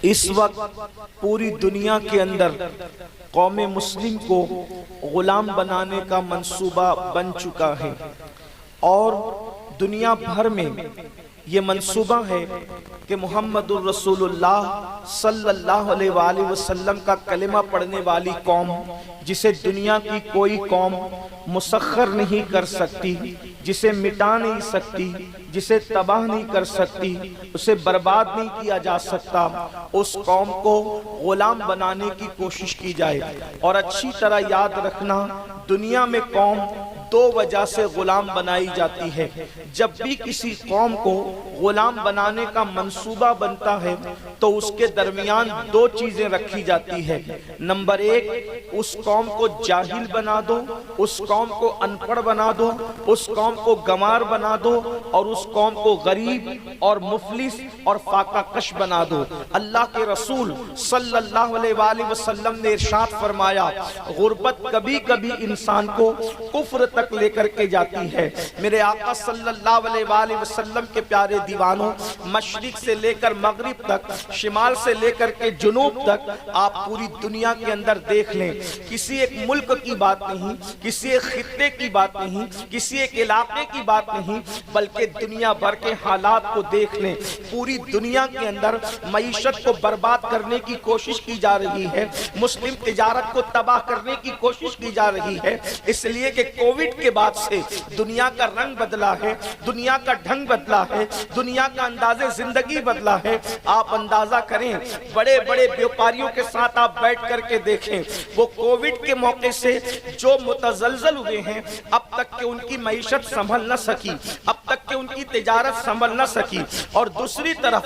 اس وقت پوری دنیا کے اندر قوم مسلم کو غلام بنانے کا منصوبہ بن چکا ہے، اور دنیا بھر میں یہ منصوبہ ہے کہ محمد الرسول اللہ صلی اللہ علیہ وآلہ وسلم کا کلمہ پڑھنے والی قوم، جسے دنیا کی کوئی قوم مسخر نہیں کر سکتی، جسے مٹا نہیں سکتی، جسے تباہ نہیں کر سکتی، اسے برباد نہیں کیا جا سکتا، اس قوم کو غلام بنانے کی کوشش کی جائے۔ اور اچھی طرح یاد رکھنا، دنیا میں قوم دو وجہ سے غلام بنائی جاتی ہے۔ جب بھی کسی قوم کو غلام بنانے کا منصوبہ بنتا ہے تو اس کے درمیان دو چیزیں رکھی جاتی ہے۔ نمبر ایک، اس قوم کو جاہل بنا دو، اس قوم کو ان پڑھ بنا دو، اس قوم کو گنوار بنا دو، اور اس قوم کو غریب اور مفلس اور فاقہ کش بنا دو۔ اللہ کے رسول صلی اللہ علیہ وآلہ وسلم نے ارشاد فرمایا، غربت کبھی کبھی انسان کو کفر تک لے کر کے جاتی ہے۔ میرے آقا صلی اللہ علیہ وآلہ وسلم کے پیارے دیوانوں، مشرق سے لے کر مغرب تک، شمال سے لے کر کے جنوب تک، آپ پوری دنیا کے اندر دیکھ لیں، کسی ایک ملک کی بات نہیں، کسی ایک خطے کی بات نہیں، کسی ایک علاقے کی بات نہیں، بلکہ دنیا بھر کے حالات کو دیکھ لیں۔ پوری دنیا کے اندر معیشت کو برباد کرنے کی کوشش کی جا رہی ہے، مسلم تجارت کو تباہ کرنے کی کوشش کی جا رہی ہے، اس لیے کہ کووڈ کے بعد سے دنیا کا رنگ بدلا ہے، دنیا کا ڈھنگ بدلا ہے، دنیا کا انداز زندگی بدلا ہے۔ آپ اندازہ کریں، بڑے بڑے بیوپاریوں کے ساتھ آپ بیٹھ کر کے دیکھیں، وہ کووڈ کے موقع سے جو متزلزل ہوئے ہیں، اب تک کہ ان کی معیشت سنبھل نہ سکی، اب تک کہ ان کی تجارت سنبھل نہ سکی۔ اور دوسری طرف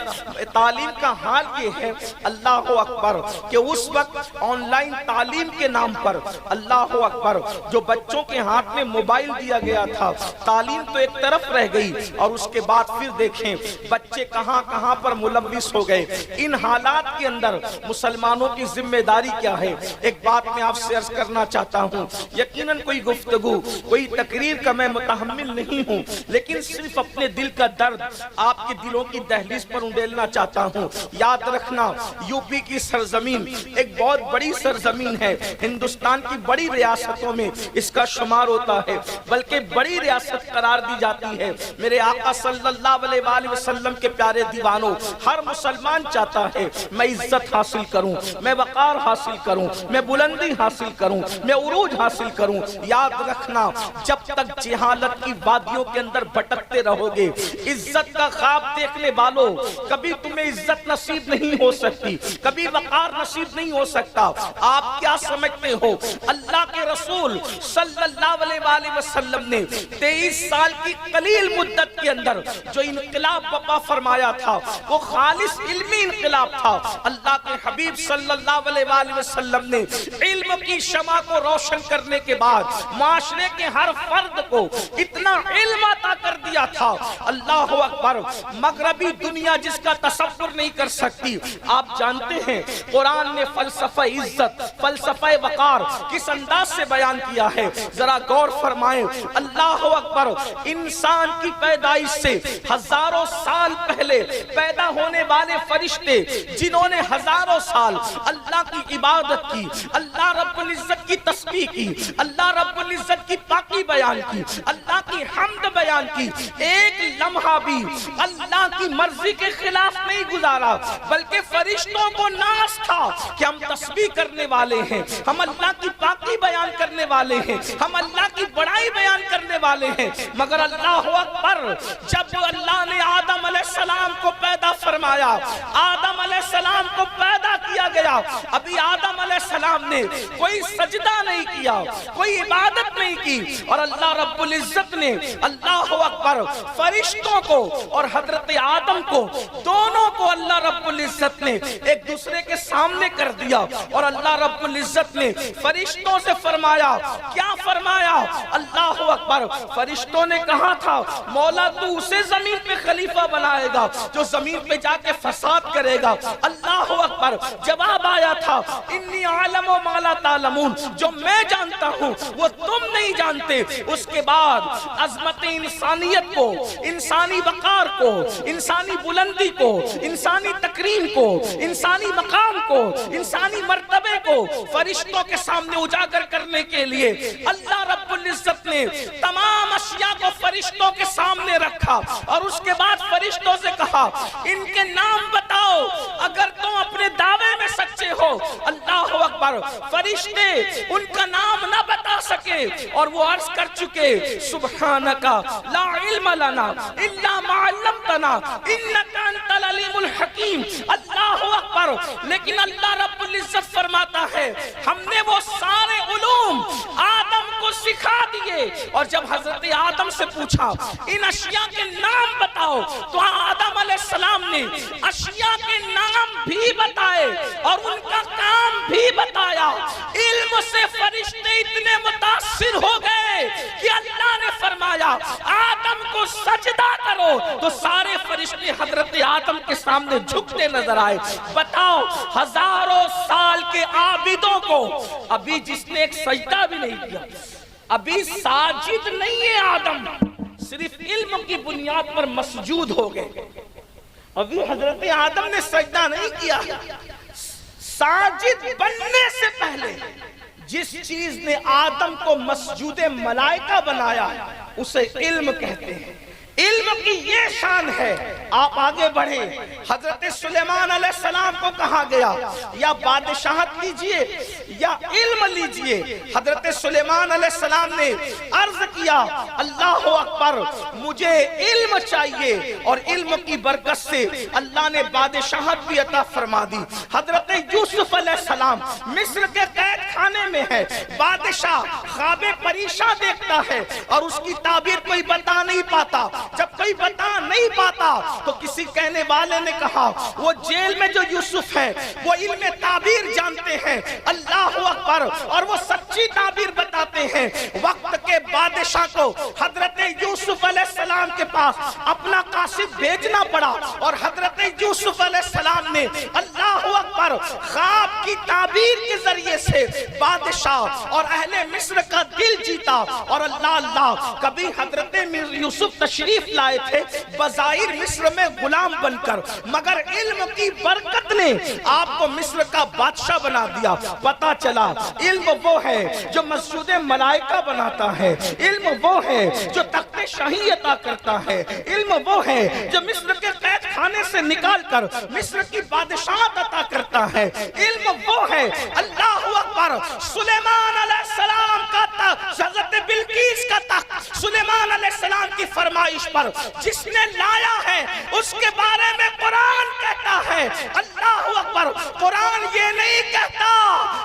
تعلیم کا حال یہ ہے، اللہ اکبر، کہ اس وقت آن لائن تعلیم کے نام پر، اللہ اکبر، جو بچوں کے ہاتھ میں موبائل دیا گیا تھا، تعلیم تو ایک طرف رہ گئی، اور اس کے بعد پھر دیکھیں بچے کہاں کہاں پر ملوث ہو گئے۔ ان حالات کے اندر مسلمانوں کی ذمہ داری کیا ہے؟ ایک بات میں آپ سے عرض کرنا چاہتا ہوں، یقیناً کوئی گفتگو، کوئی تقریر کا میں متحمل نہیں ہوں، لیکن صرف اپنے دل کا درد آپ کے دلوں کی دہلیز پر انڈیلنا چاہتا ہوں۔ یاد رکھنا، یو پی کی سرزمین ایک بہت بڑی سرزمین ہے، ہندوستان کی بڑی ریاستوں میں اس کا شمار ہوتا ہے، بلکہ بڑی ریاست قرار دی جاتی ہے۔ میرے آقا صلی اللہ علیہ وآلہ وسلم کے پیارے دیوانوں، ہر مسلمان چاہتا ہے میں عزت حاصل کروں، میں وقار حاصل کروں، میں بلندی حاصل کروں، میں عروج حاصل کروں۔ یاد رکھنا، جب تک جہالت کی وادیوں کے اندر بھٹکتے رہو گے، عزت کا خواب دیکھنے والوں، کبھی تمہیں عزت نصیب نہیں ہو سکتی، کبھی وقار نصیب نہیں ہو سکتا۔ آپ کیا سمجھتے ہو؟ اللہ کے رسول صلی اللہ علیہ وآلہ وسلم نے 23 سال کی قلیل مدت کے اندر جو انقلاب برپا فرمایا تھا، وہ خالص علمی انقلاب تھا۔ اللہ کے حبیب صلی اللہ علیہ وآلہ وسلم نے علم کی شمع کو روشن کرنے کے بعد معاشرے کے ہر فرد کو اتنا علم عطا کر دیا تھا، اللہ اکبر، مغربی دنیا جس کا تصور نہیں کر سکتی۔ آپ جانتے ہیں قرآن نے فلسفہ عزت، فلسفہ وقار کس انداز سے بیان کیا ہے، ذرا غور فرمائیں۔ اللہ اکبر، انسان کی پیدائش سے ہزاروں سال پہلے پیدا ہونے والے فرشتے، جنہوں نے ہزاروں سال اللہ کی عبادت کی، اللہ رب العزت کی تسبیح کی، اللہ رب العزت کی پاکی بیان کی، اللہ کی حمد بیان کی، ایک لمحہ بھی اللہ کی مرضی کے خلاف نہیں گزارا، بلکہ فرشتوں کو ناز تھا کہ ہم تسبیح کرنے والے ہیں، ہم اللہ کی پاکی بیان کرنے والے ہیں، ہم اللہ کی بڑائی بیان کرنے والے ہیں۔ مگر اللہ اکبر، جب اللہ نے آدم علیہ السلام کو پیدا فرمایا، آدم علیہ السلام کو پیدا کیا گیا، ابھی آدم علیہ السلام نے کوئی سجدہ نہیں کیا، کوئی عبادت نہیں کی، اور اللہ رب العزت نے، اللہ اکبر، فرشتوں کو اور حضرت آدم کو، دونوں کو اللہ رب العزت نے ایک دوسرے کے سامنے کر دیا، اور اللہ رب العزت نے فرشتوں سے فرمایا، کیا فرمایا؟ اللہ اکبر، فرشتوں نے کہا تھا مولا تو اسے زمین پہ خلیفہ بنائے گا جو زمین پہ جا کے فساد کرے گا۔ اللہ اکبر، جواب آیا تھا انی عالم و ما لا تعلمون، جو میں جانتا ہوں وہ تم نہیں جانتے۔ اس کے بعد عظمت انسانیت کو، انسانی وقار کو، انسانی بلندی کو، انسانی تکریم کو، انسانی مقام کو، انسانی مرتبے کو فرشتوں کے سامنے اجاگر کرنے کے لیے اللہ رب العزت نے تمام اشیاء کو فرشتوں کے سامنے رکھا، اور اس کے بعد فرشتوں سے کہا ان کے نام بتاؤ اگر تم اپنے دعوے میں سچے ہو۔ اللہ اکبر، فرشتے ان کا نام نہ بتا سکے اور وہ عرض کر چکے سبحانکا لا علم لنا الا ما علمتنا انکا انت العلیم الحکیم۔ اللہ اکبر، لیکن اللہ رب العزت فرماتا ہے ہم نے وہ سارے علوم آدم کو سکھا دیے، اور جب حضرت آدم سے پوچھا ان اشیاء کے نام بتاؤ تو آدم علیہ السلام نے اشیاء کے نام بھی بتائے اور ان کا کام بھی بتایا۔ علم سے فرشتے اتنے متاثر ہو گئے کہ اللہ نے فرمایا آدم کو سجدہ کرو، تو سارے فرشتے حضرت آدم کے سامنے جھکتے نظر آئے۔ بتاؤ ہزاروں سال کے عابدوں کو ابھی جس نے ایک سجدہ بھی نہیں کیا، ابھی ساجد نہیں ہے آدم، صرف علم کی بنیاد پر مسجود ہو گئے، ابھی حضرت آدم نے سجدہ نہیں کیا۔ ساجد بننے سے پہلے جس چیز نے آدم کو مسجود ملائکہ بنایا اسے علم کہتے ہیں۔ علم کی یہ شان ہے۔ آپ آگے بڑھیں، حضرت سلیمان علیہ السلام کو کہا گیا یا بادشاہت لیجئے یا علم لیجئے۔ حضرت سلیمان علیہ السلام نے عرض کیا اللہ اکبر مجھے علم چاہیے، اور علم کی برکت سے اللہ نے بادشاہت بھی عطا فرما دی۔ حضرت یوسف علیہ السلام مصر کے قید خانے میں ہے، بادشاہ خواب پریشاں دیکھتا ہے اور اس کی تعبیر کوئی بتا نہیں پاتا۔ جب کوئی بتا نہیں پاتا تو کسی کہنے والے نے کہا وہ جیل میں جو یوسف ہے وہ علم تعبیر جانتے ہیں، اللہ اکبر، اور وہ سچی تعبیر بتاتے ہیں۔ وقت کے بادشاہ کو حضرت یوسف علیہ السلام کے پاس اپنا قاصد بھیجنا پڑا، اور حضرت یوسف علیہ السلام نے اللہ اکبر خواب کی تعبیر کے ذریعے سے بادشاہ اور اہل مصر کا دل جیتا۔ اور اللہ کبھی حضرت یوسف تشریف لائے تھے بظاہر مصر میں غلام بن کر، مگر علم کی برکت نے آپ کو مصر کا بادشاہ بنا دیا۔ پتا چلا علم وہ ہے جو مسجود ملائکہ بناتا ہے، علم وہ ہے جو تخت شاہی عطا کرتا ہے، علم وہ ہے جو مصر کے قید خانے سے نکال کر مصر کی بادشاہت عطا کرتا ہے، علم وہ ہے اللہ اکبر سلیمان علیہ السلام کا تخت، حضرت بلقیس کا تخت سلیمان علیہ السلام کی فرمائش پر جس نے لایا ہے اس کے بارے میں قرآن کہتا ہے اللہ اکبر، قرآن یہ نہیں کہتا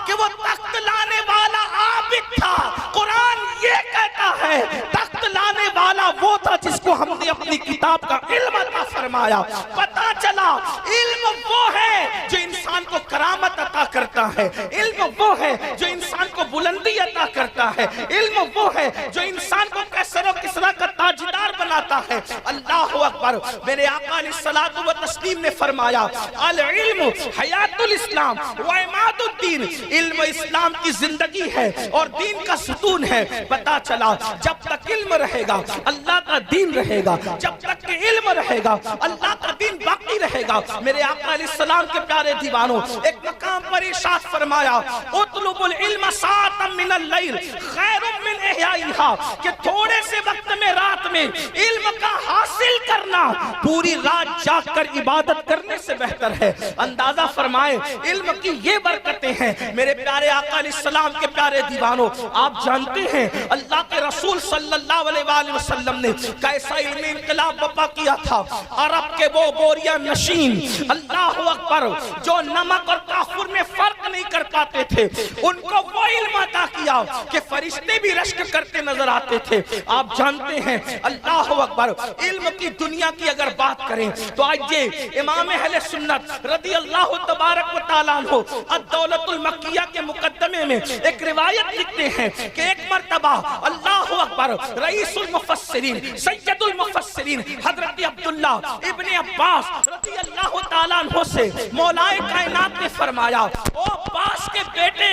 کہ وہ تخت لانے والا عابد تھا، قرآن یہ کہتا ہے تخت لانے والا وہ تھا جس کو ہم نے اپنی کتاب کا علم عطا فرمایا۔ پتا چلا علم وہ ہے جو انسان کو کرامت عطا کرتا ہے، علم وہ ہے جو انسان کو بلندی عطا کرتا ہے، علم وہ ہے جو انسان کو کیسر و کسرا کا تاجدار بناتا ہے۔ اللہ اکبر، میرے آقا علیہ الصلوۃ والتسلیم نے فرمایا العلم حیات الاسلام و عماد الدین، علم اسلام کی زندگی ہے اور دین کا ستون ہے۔ پتا چلا جب تک علم رہے گا اللہ کا دین رہے گا، جب تک کہ علم رہے گا اللہ کا دین باقی رہے گا۔ میرے آقا علیہ السلام کے پیارے دیوانوں، ایک مقام پر ارشاد فرمایا اطلب العلم ساعتا من اللیل خیر من احیائها، کہ تھوڑے سے وقت میں رات میں علم کا حاصل کرنا پوری رات جاگ کر عبادت کرنے سے بہتر ہے۔ اندازہ فرمائیں علم کی یہ برکتیں ہیں۔ میرے پیارے آقا علیہ السلام کے پیارے دیوانوں، آپ جانتے ہیں اللہ کے رسول صلی اللہ علیہ وآلہ وسلم نے کیسا علم انقلاب برپا کیا تھا۔ عرب کے وہ بوریا نشین اللہ اکبر جو نمک اور کافور میں فرق نہیں کر پاتے تھے، ان کو وہ علم عطا کیا کہ فرشتے بھی رشک کرتے نظر آتے تھے۔ آپ جانتے ہیں اللہ اکبر علم کی دنیا کی اگر بات کریں تو آج یہ امام اہل سنت رضی اللہ تبارک و تعالیٰ عنہ الدولت المکیہ کے مقدمے میں ایک روایت لکھتے ہیں کہ ایک مرتبہ اللہ اکبر رئیس المفسرین سید المفسرین حضرت عبداللہ ابن عباس رضی اللہ تعالیٰ عنہ سے مولا کائنات نے فرمایا او عباس کے بیٹے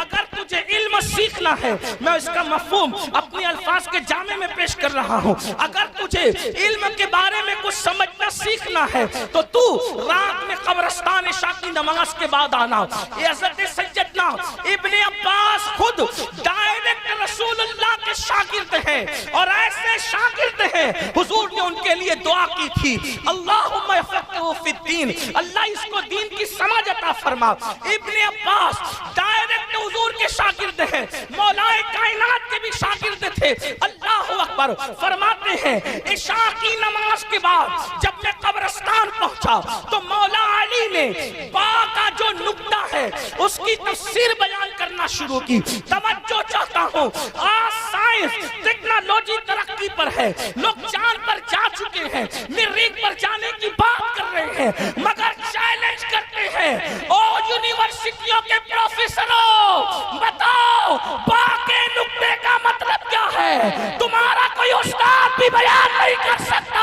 اگر تو تجھے علم سیکھنا ہے، میں اس کا مفہوم اپنی الفاظ کے جامع میں پیش کر رہا ہوں، اگر تجھے علم کے بارے میں کچھ سمجھنا سیکھنا ہے تو تو رات میں قبرستان عشاء کی نماز کے بعد آنا۔ یہ حضرت سیدنا ابن عباس خود ڈائریکٹ رسول اللہ کے شاگرد ہیں، اور ایسے شاگرد ہیں حضور نے ان کے لیے دعا کی تھی، اللہم فقہہ فی الدین، اللہ اس کو دین کی سمجھ عطا فرما۔ ابن عباس ڈائریکٹ حضور کے شاگرد ہیں، مولا کائنات کے بھی شاگرد تھے۔ اللہ اکبر، فرماتے ہیں عشاء کی نماز کے بعد جب میں قبرستان پہنچا تو مولا علی نے با کا جو نکتہ ہے اس کی تفسیر بیان کرنا شروع کی۔ توجہ چاہتا ہوں، آج سائنس ٹیکنالوجی ترقی پر ہے، لوگ چاند پر جا چکے ہیں، مریخ پر جانے کی بات کر رہے ہیں، مگر چیلنج کرتے ہیں او یونیورسٹیوں کے پروفیسروں، بتاؤ با کے نکتے کا مطلب کیا ہے؟ تمہارا کوئی استاد بھی بیان نہیں کر سکتا،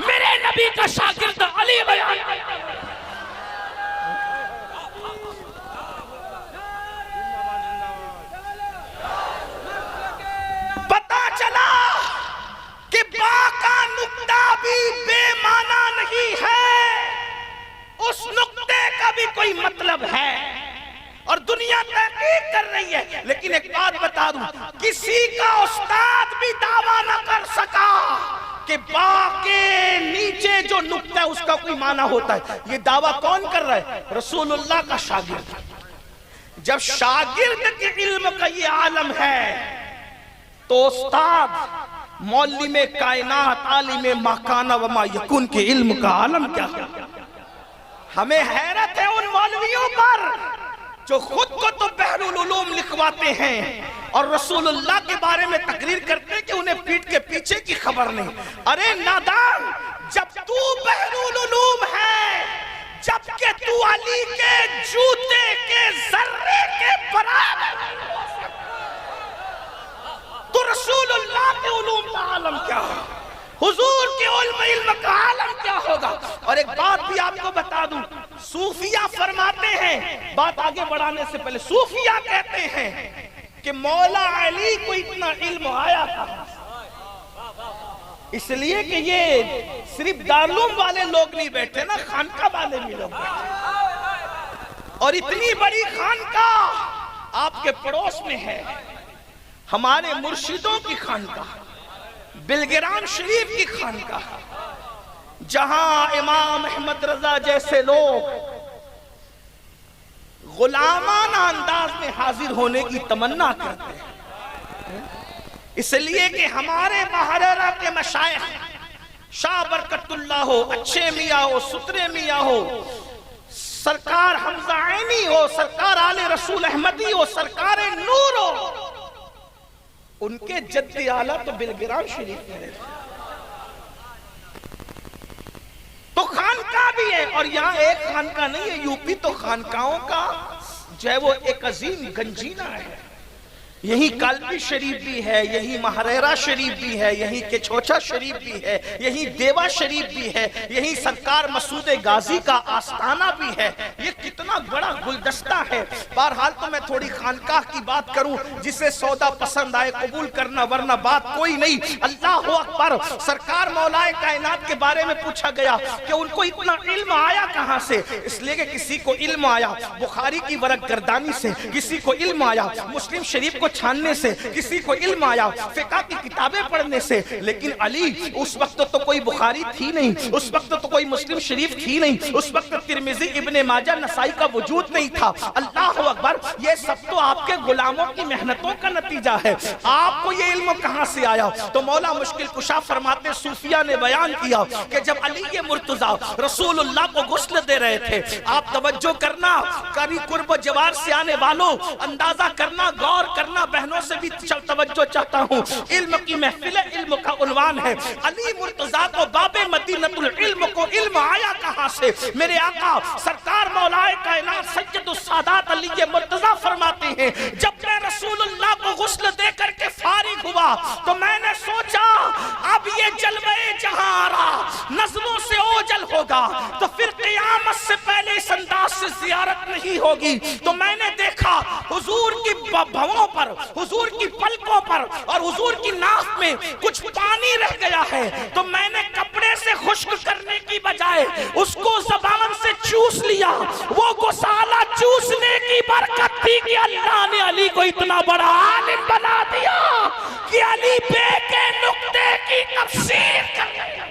میرے نبی کا شاگرد علی بیان کرتا ہے۔ پتا چلا کہ با کا نکتہ بھی بے معنی نہیں ہے، اس نکتے کا بھی کوئی مطلب ہے، اور دنیا تحقیق کر رہی ہے۔ لیکن ایک بات بتا دوں، کسی کا استاد بھی دعویٰ نہ کر سکا کہ با کے نیچے جو نکتہ ہے اس کا کوئی معنی ہوتا ہے۔ یہ دعویٰ کون کر رہا ہے؟ رسول اللہ کا شاگرد۔ جب شاگرد کے علم کا یہ عالم ہے تو استاد معلم کائنات عالم ما کان و ما یکون کے علم کا عالم کیا ہے؟ ہمیں حیرت ہے ان مولویوں پر جو خود کو تو بحر العلوم لکھواتے ہیں اور رسول اللہ کے بارے میں تقریر کرتے ہیں کہ انہیں پیٹ کے پیچھے کی خبر نہیں۔ ارے نادان، جب تو بحر العلوم ہے، جبکہ تو علی کے جوتے کے ذرے کے برابر تو رسول اللہ کے علوم کا عالم کیا ہے؟ حضور کے علم کا عالم کیا ہوگا؟ اور ایک بات بھی آپ کو بتا دوں، صوفیہ فرماتے ہیں، بات آگے بڑھانے سے پہلے صوفیہ کہتے ہیں کہ مولا علی کو اتنا علم آیا تھا اس لیے کہ یہ صرف دارالعلوم والے لوگ نہیں بیٹھے نا، خانقاہ والے بھی لوگ بیٹھے، اور اتنی بڑی خانقاہ آپ کے پڑوس میں ہے، ہمارے مرشدوں کی خانقاہ، بلگرام شریف کی خانقاہ، جہاں امام احمد رضا جیسے لوگ غلامانہ انداز میں حاضر ہونے کی تمنا کرتے ہیں، اس لیے کہ ہمارے محررہ کے مشائخ شاہ برکت اللہ ہو، اچھے میاں ہو، سترے میاں ہو، سرکار حمزہ عینی ہو، سرکار آل رسول احمدی ہو، سرکار نور ہو، ان کے جد اعلیٰ تو بلگرام شریف میں رہتے ہیں، تو خانقاہ بھی ہے، اور یہاں ایک خانقاہ نہیں ہے، یوپی تو خانقاہوں کا جو ہے وہ ایک عظیم گنجینہ ہے۔ یہی کالپی شریف بھی ہے، یہی مہریرہ شریف بھی ہے، یہی کچھوچا شریف بھی ہے، یہی دیوا شریف بھی ہے، یہی سرکار مسعود غازی کا آستانہ بھی ہے۔ یہ کتنا بڑا گلدستہ ہے۔ بہرحال تو میں تھوڑی خانقاہ کی بات کروں، جسے سودا پسند آئے قبول کرنا، ورنہ بات کوئی نہیں۔ اللہ اکبر، سرکار مولا کائنات کے بارے میں پوچھا گیا کہ ان کو اتنا علم آیا کہاں سے؟ اس لیے کہ کسی کو علم آیا بخاری کی ورق گردانی سے، کسی کو علم آیا مسلم شریف کو چھاننے سے، کسی کو علم آیا فقہ کی کتابیں پڑھنے سے، لیکن علی اس وقت تو کوئی بخاری تھی نہیں، اس وقت تو کوئی مسلم شریف تھی نہیں، اس وقت ترمذی ابن ماجہ نسائی کا وجود نہیں تھا۔ اللہ اکبر، یہ سب تو آپ کے غلاموں کی محنتوں کا نتیجہ ہے۔ آپ کو یہ علم کہاں سے آیا؟ تو مولا مشکل کشا فرماتے صوفیہ نے بیان کیا کہ جب علی مرتضیٰ رسول اللہ کو غسل دے رہے تھے، آپ توجہ کرنا، قریب قرب و جوار سے آنے والوں اندازہ کرنا، غور کرنا، بہنوں سے بھی توجہ چاہتا ہوں، علم کی محفل علم کا عنوان ہے۔ علی مرتضیٰ کو باب مدینۃ العلم کو علم آیا کہاں سے؟ میرے آقا سرکار مولا کائنات سید السادات علی مرتضیٰ فرماتے ہیں، جب میں رسول اللہ کو غسل دے کر کے فارغ ہوا تو میں نے سوچا اب یہ جلوہ جہاں آ رہا، نظموں سے اوجل ہوگا، تو پھر قیامت سے پہلے اس انداز سے زیارت نہیں ہوگی۔ تو میں نے دیکھا حضور کی بھووں پر، حضور کی پلکوں پر اور حضور کی ناف میں کچھ پانی رہ گیا ہے، تو میں نے کپڑے سے خشک کرنے کی بجائے اس کو زبان سے چوس لیا۔ وہ گسالہ چوسنے کی برکت تھی کہ اللہ نے علی کو اتنا بڑا عالم بنا دیا کہ علی بے کے نقطے کی تفسیر کر گیا۔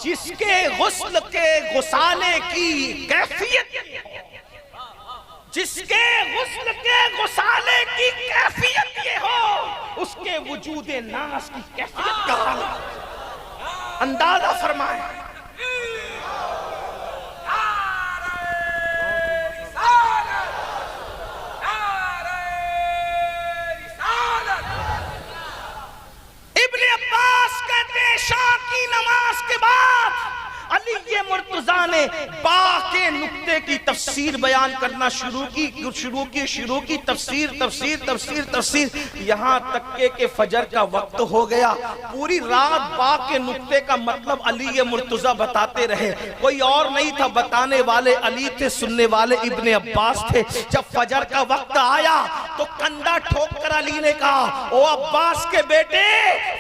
جس کے غسل کے غسالے کی کیفیت، جس کے غسل کے غسالے کی کیفیت یہ ہو، اس کے وجود ناس کی کیفیت کا حال اندازہ فرمائیں۔ ابن عباس کہتے ہیں عشاء کی نماز کے بعد علی مرتضیٰ نے با کے نقطے کی تفسیر بیان کرنا شروع کی تفسیر یہاں تک کہ فجر کا وقت ہو گیا۔ پوری رات با کے نقطے کا مطلب علی مرتضیٰ بتاتے رہے، کوئی اور نہیں تھا، بتانے والے علی تھے، سننے والے ابن عباس تھے۔ جب فجر کا وقت آیا تو کندھا ٹھوک کر علی نے کہا، او عباس کے بیٹے،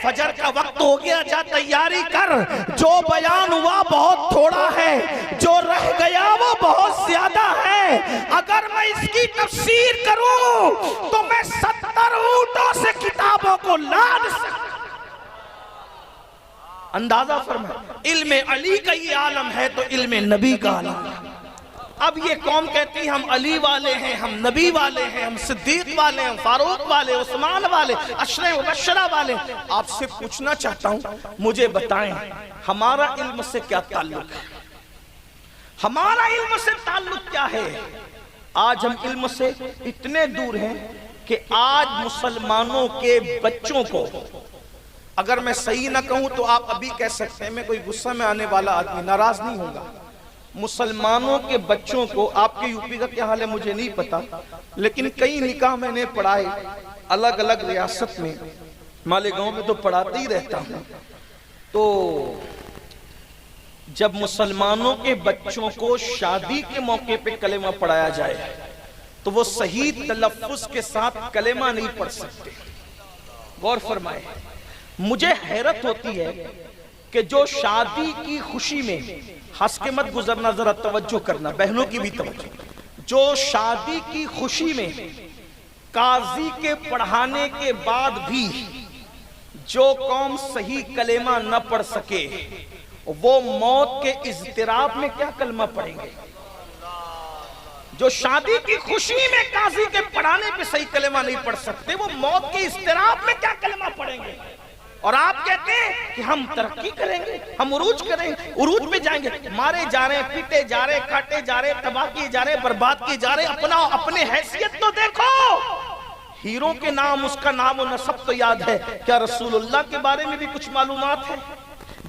فجر کا وقت ہو گیا، جا تیاری کر، جو بیان ہوا بہت تھوڑا ہے، جو رہ گیا وہ بہت زیادہ ہے، اگر میں اس کی تفسیر کروں تو میں 70 اونٹوں سے کتابوں کو لاد سکتا۔ اندازہ فرمائے، علم علی کا یہ عالم ہے تو علم نبی کا عالم ہے۔ اب یہ قوم کہتی ہے ہم علی والے ہیں، ہم نبی والے ہیں، ہم صدیق والے ہیں، فاروق والے، عثمان والے، عشرہ مبشرہ والے۔ آپ سے پوچھنا چاہتا ہوں، مجھے بتائیں ہمارا علم سے کیا تعلق ہے؟ ہمارا علم سے تعلق کیا ہے؟ آج ہم علم سے اتنے دور ہیں کہ آج مسلمانوں کے بچوں کو، اگر میں صحیح نہ کہوں تو آپ ابھی کہہ سکتے ہیں، میں کوئی غصہ میں آنے والا آدمی ناراض نہیں ہوگا، مسلمانوں کے بچوں کو، آپ کے یوپی کا کیا حال ہے مجھے نہیں پتا، لیکن کئی نکاح میں نے پڑھائے الگ الگ ریاست میں، مالیگاؤں میں تو پڑھاتے ہی رہتا ہوں، تو جب مسلمانوں کے بچوں کو شادی کے موقع پہ کلمہ پڑھایا جائے تو وہ صحیح تلفظ کے ساتھ کلمہ نہیں پڑھ سکتے۔ غور فرمائے، مجھے حیرت ہوتی ہے کہ جو شادی کی خوشی میں، ہنس کے مت گزرنا، ذرا توجہ کرنا، بہنوں کی بھی توجہ، جو شادی کی خوشی میں قاضی کے پڑھانے کے بعد بھی جو قوم صحیح کلمہ نہ پڑھ سکے وہ موت کے اضطراب میں کیا کلمہ پڑھیں گے؟ جو شادی کی خوشی میں قاضی کے پڑھانے پہ صحیح کلمہ نہیں پڑھ سکتے وہ موت کے اضطراب میں کیا کلمہ پڑھیں گے؟ اور آپ کہتے ہیں کہ ہم ترقی کریں گے، ہم عروج کریں گے، عروج پہ جائیں گے، مارے جا رہے ہیں، پیٹے جا رہے ہیں، کاٹے جا رہے ہیں، تباہ کیے جا رہے ہیں، برباد کیے جا رہے ہیں، اپنے حیثیت تو دیکھو، ہیروں کے نام، اس کا نام و نسب تو یاد ہے، کیا رسول اللہ کے بارے میں بھی کچھ معلومات ہے؟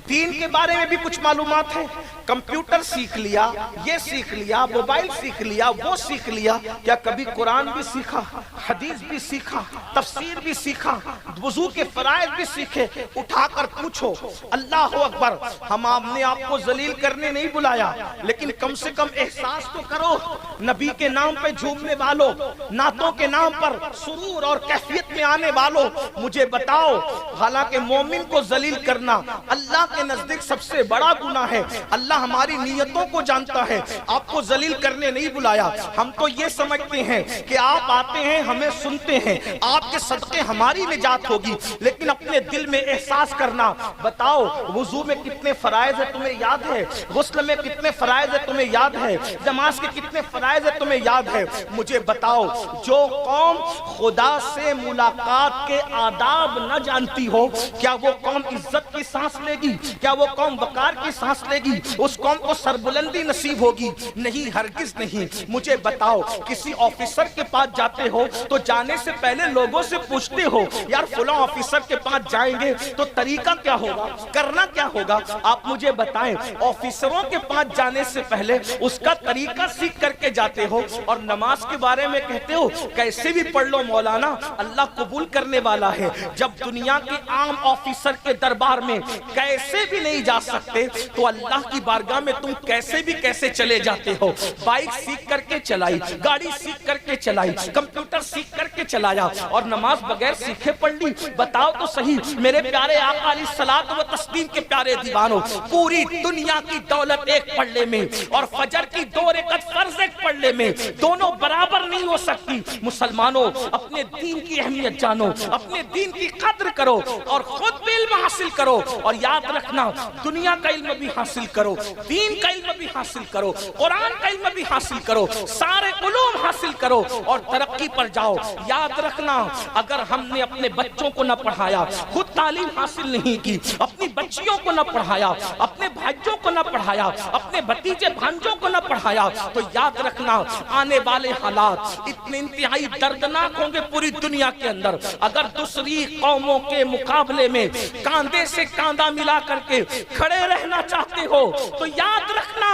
دین کے بارے میں بھی کچھ معلومات ہے؟ کمپیوٹر سیکھ لیا، یہ سیکھ لیا، موبائل سیکھ لیا، وہ سیکھ لیا، کیا کبھی قرآن بھی سیکھا، حدیث بھی سیکھا، تفسیر بھی سیکھا، وضو کے فرائض بھی سیکھے؟ اٹھا کر پوچھو۔ اللہ اکبر، ہم آپ نے آپ کو ذلیل کرنے نہیں بلایا، لیکن کم سے کم احساس تو کرو، نبی کے نام پہ جھومنے والوں، نعتوں کے نام پر سرور اور کیفیت میں آنے والوں، مجھے بتاؤ، حالانکہ مومن کو ذلیل کرنا اللہ کے نزدیک سب سے بڑا گناہ ہے، اللہ ہماری نیتوں کو جانتا ہے، آپ کو ذلیل کرنے نہیں بلایا، ہم تو یہ سمجھتے ہیں کہ آپ آتے ہیں، ہمیں سنتے ہیں، آپ کے صدقے ہماری نجات ہوگی، لیکن اپنے دل میں احساس کرنا، بتاؤ وضو میں کتنے فرائض ہیں تمہیں یاد ہے؟ غسل میں کتنے فرائض ہیں تمہیں یاد ہے؟ نماز کے کتنے فرائض ہیں تمہیں یاد ہے؟ مجھے بتاؤ، جو قوم خدا سے ملاقات کے آداب نہ جانتی ہو، کیا وہ قوم عزت کی سانس لے گی؟ کیا وہ قوم وقار کی سانس لے گی؟ اس قوم کو سربلندی نصیب ہوگی؟ نہیں، ہرگز نہیں۔ مجھے بتاؤ، کسی آفیسر کے پاس جاتے ہو تو جانے سے پہلے لوگوں سے پوچھتے ہو یار فلاں آفیسر کے پاس جائیں گے تو طریقہ کیا ہوگا، کرنا کیا ہوگا؟ آپ مجھے بتائیں، آفیسروں کے پاس جانے سے پہلے اس کا طریقہ سیکھ کر کے جاتے ہو، اور نماز کے بارے میں کہتے ہو کیسے بھی پڑھ لو مولانا، اللہ قبول کرنے والا ہے۔ جب دنیا کے عام آفیسر کے دربار میں کیسے کیسے بھی نہیں جا سکتے تو اللہ کی بارگاہ میں تم کیسے بھی کیسے چلے جاتے ہو. بائک سیکھ کر کے چلائی, گاڑی سیکھ کر کے چلائی, کمپیوٹر سیکھ کر کے چلایا, اور نماز بغیر سیکھے پڑھ لی. بتاؤ تو صحیح میرے پیارے آقا علیہ الصلوۃ والتسلیم کے پیارے دیوانوں, پوری دنیا کی دولت ایک پلڑے میں اور فجر کی 2 رکعت فرض ایک پلڑے میں, دونوں برابر نہیں ہو سکتی. مسلمانوں اپنے دین کی اہمیت جانو, اپنے دین کی قدر کرو اور خود بھی علم حاصل کرو. اور یاد رکھنا دنیا کا علم بھی حاصل کرو, دین کا علم بھی حاصل کرو, قرآن کا علم بھی حاصل کرو, سارے علوم حاصل کرو اور ترقی پر جاؤ. یاد رکھنا اگر ہم نے اپنے بچوں کو نہ پڑھایا, خود تعلیم حاصل نہیں کی, اپنی بچیوں کو نہ پڑھایا, اپنے بھائیوں کو نہ پڑھایا, اپنے بھتیجے بھانجوں کو نہ پڑھایا, تو یاد رکھنا آنے والے حالات اتنے انتہائی دردناک ہوں گے پوری دنیا کے اندر. اگر دوسری قوموں کے مقابلے میں کاندھے سے کاندھا ملا کر کے کھڑے رہنا چاہتے ہو تو یاد رکھنا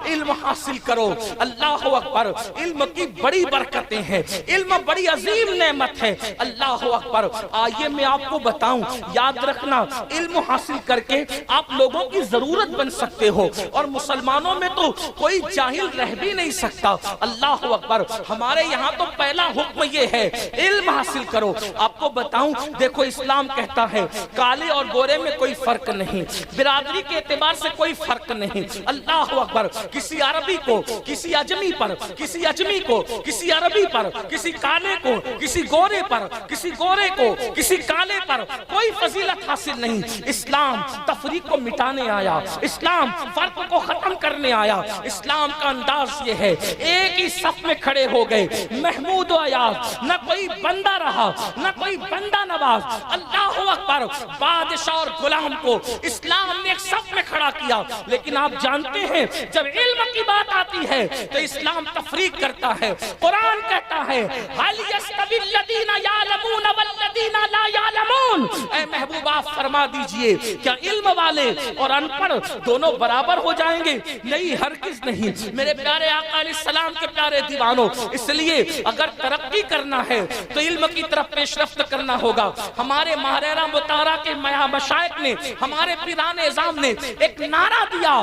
علم حاصل کرو. اللہ اکبر, علم کی بڑی برکتیں ہیں, علم بڑی عظیم نعمت ہے. اللہ اکبر. آئیے میں آپ کو بتاؤں, یاد رکھنا علم حاصل کر کے آپ لوگوں کی ضرورت بن سکتے ہو, اور مسلمانوں میں تو کوئی جاہل رہ بھی نہیں سکتا. اللہ اکبر. ہمارے یہاں تو پہلا حکم یہ ہے علم حاصل کرو. آپ کو بتاؤں دیکھو اسلام کہتا ہے کالے اور گورے میں کوئی فرق نہیں, برادری کے اعتبار سے کوئی فرق نہیں. اللہ اکبر. کسی عربی کو کسی اجمی پر, کسی اجمی کو کسی عربی پر, کسی کالے کو کسی گورے پر, کسی گورے کو کسی کالے پر کوئی فضیلت حاصل نہیں. اسلام تفریق کو مٹانے آیا, اسلام فرق کو ختم کرنے آیا. اسلام کا انداز یہ ہے ایک ہی صف میں کھڑے ہو گئے, محمود و ایاز, نہ کوئی بندہ رہا نہ کوئی بندہ نواز. اللہ اکبر. بادشاہ اور غلام کو اسلام نے ایک صف میں کھڑا کیا. لیکن آپ جانتے ہیں جب علم کی بات آتی ہے تو اسلام تفریق کرتا ہے. قرآن کہتا ہے هل يستوي الذين يعلمون والذين لا يعلمون. اے محبوب آپ فرما دیجئے کیا علم والے اور ان پڑھ دونوں برابر ہو جائیں گے؟ نہیں, ہرگز نہیں. میرے پیارے آقا علیہ السلام کے پیارے دیوانوں, اس لیے اگر ترقی کرنا ہے تو علم کی طرف پیش رفت کرنا ہوگا. ہمارے ماہرہ مطالعہ کے مشائخ نے, ہمارے پیران اعظام نے ایک نعرہ دیا,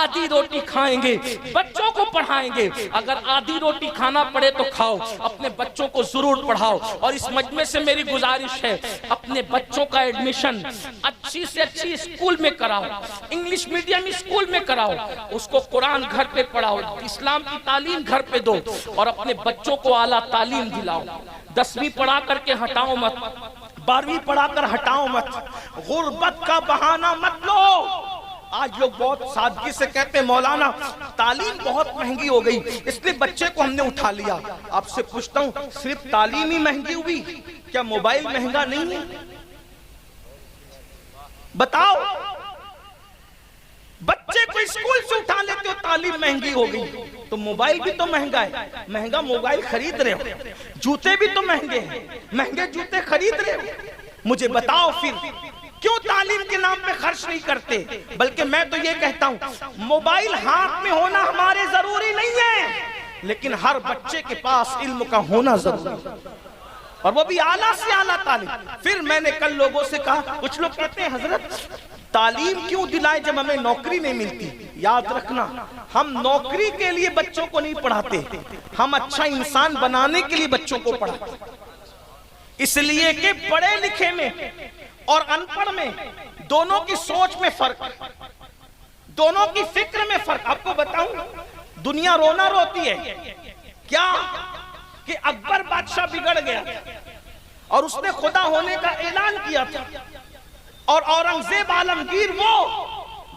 آدھی روٹی کھائیں گے بچوں کو پڑھائیں گے. اگر آدھی روٹی کھانا پڑے تو کھاؤ, اپنے بچوں کو ضرور پڑھاؤ. اور اس مجمع سے میری گزارش ہے اپنے بچوں کا ایڈمیشن اچھی سے اچھی اسکول میں کراؤ, انگلش میڈیم اسکول میں کراؤ, اس کو قرآن گھر پہ پڑھاؤ, اسلام کی تعلیم گھر پہ دو, اور اپنے بچوں کو اعلیٰ تعلیم دلاؤ. 10ویں پڑھا کر کے ہٹاؤ مت, 12ویں پڑھا کر ہٹاؤ مت, غربت کا بہانہ مت لو. آج لوگ بہت سادگی سے کہتے ہیں مولانا تعلیم بہت مہنگی ہو گئی اس لیے بچے کو ہم نے اٹھا لیا. آپ سے پوچھتا ہوں صرف تعلیم ہی مہنگی ہوئی, کیا موبائل مہنگا نہیں ہے؟ بتاؤ. بچے کو اسکول سے اٹھا لیتے ہو تعلیم مہنگی ہو گئی, تو موبائل بھی تو مہنگا ہے, مہنگا موبائل خرید رہے ہو, جوتے بھی تو مہنگے ہیں, مہنگے جوتے خرید رہے ہو. مجھے بتاؤ پھر کیوں تعلیم کے نام پہ خرچ نہیں کرتے؟ بلکہ میں تو یہ کہتا ہوں موبائل ہاتھ میں ہونا ہمارے ضروری نہیں ہے, لیکن ہر بچے کے پاس علم کا ہونا ضروری ہے, اور وہ بھی اعلیٰ سے اعلیٰ تعلیم. پھر میں نے کل لوگوں سے کہا, کچھ لوگ کہتے ہیں حضرت تعلیم کیوں دلائے جب ہمیں نوکری نہیں ملتی. یاد رکھنا ہم نوکری کے لیے بچوں کو نہیں پڑھاتے, ہم اچھا انسان بنانے کے لیے بچوں کو پڑھاتے. اس لیے کہ پڑھے لکھے میں اور ان پڑھ میں دونوں کی سوچ میں فرق, دونوں کی فکر میں فرق. آپ کو بتاؤں دنیا رونا روتی ہے کیا کہ اکبر بادشاہ بگڑ گیا اور اس نے خدا ہونے کا اعلان کیا تھا, اور اورنگزیب عالمگیر وہ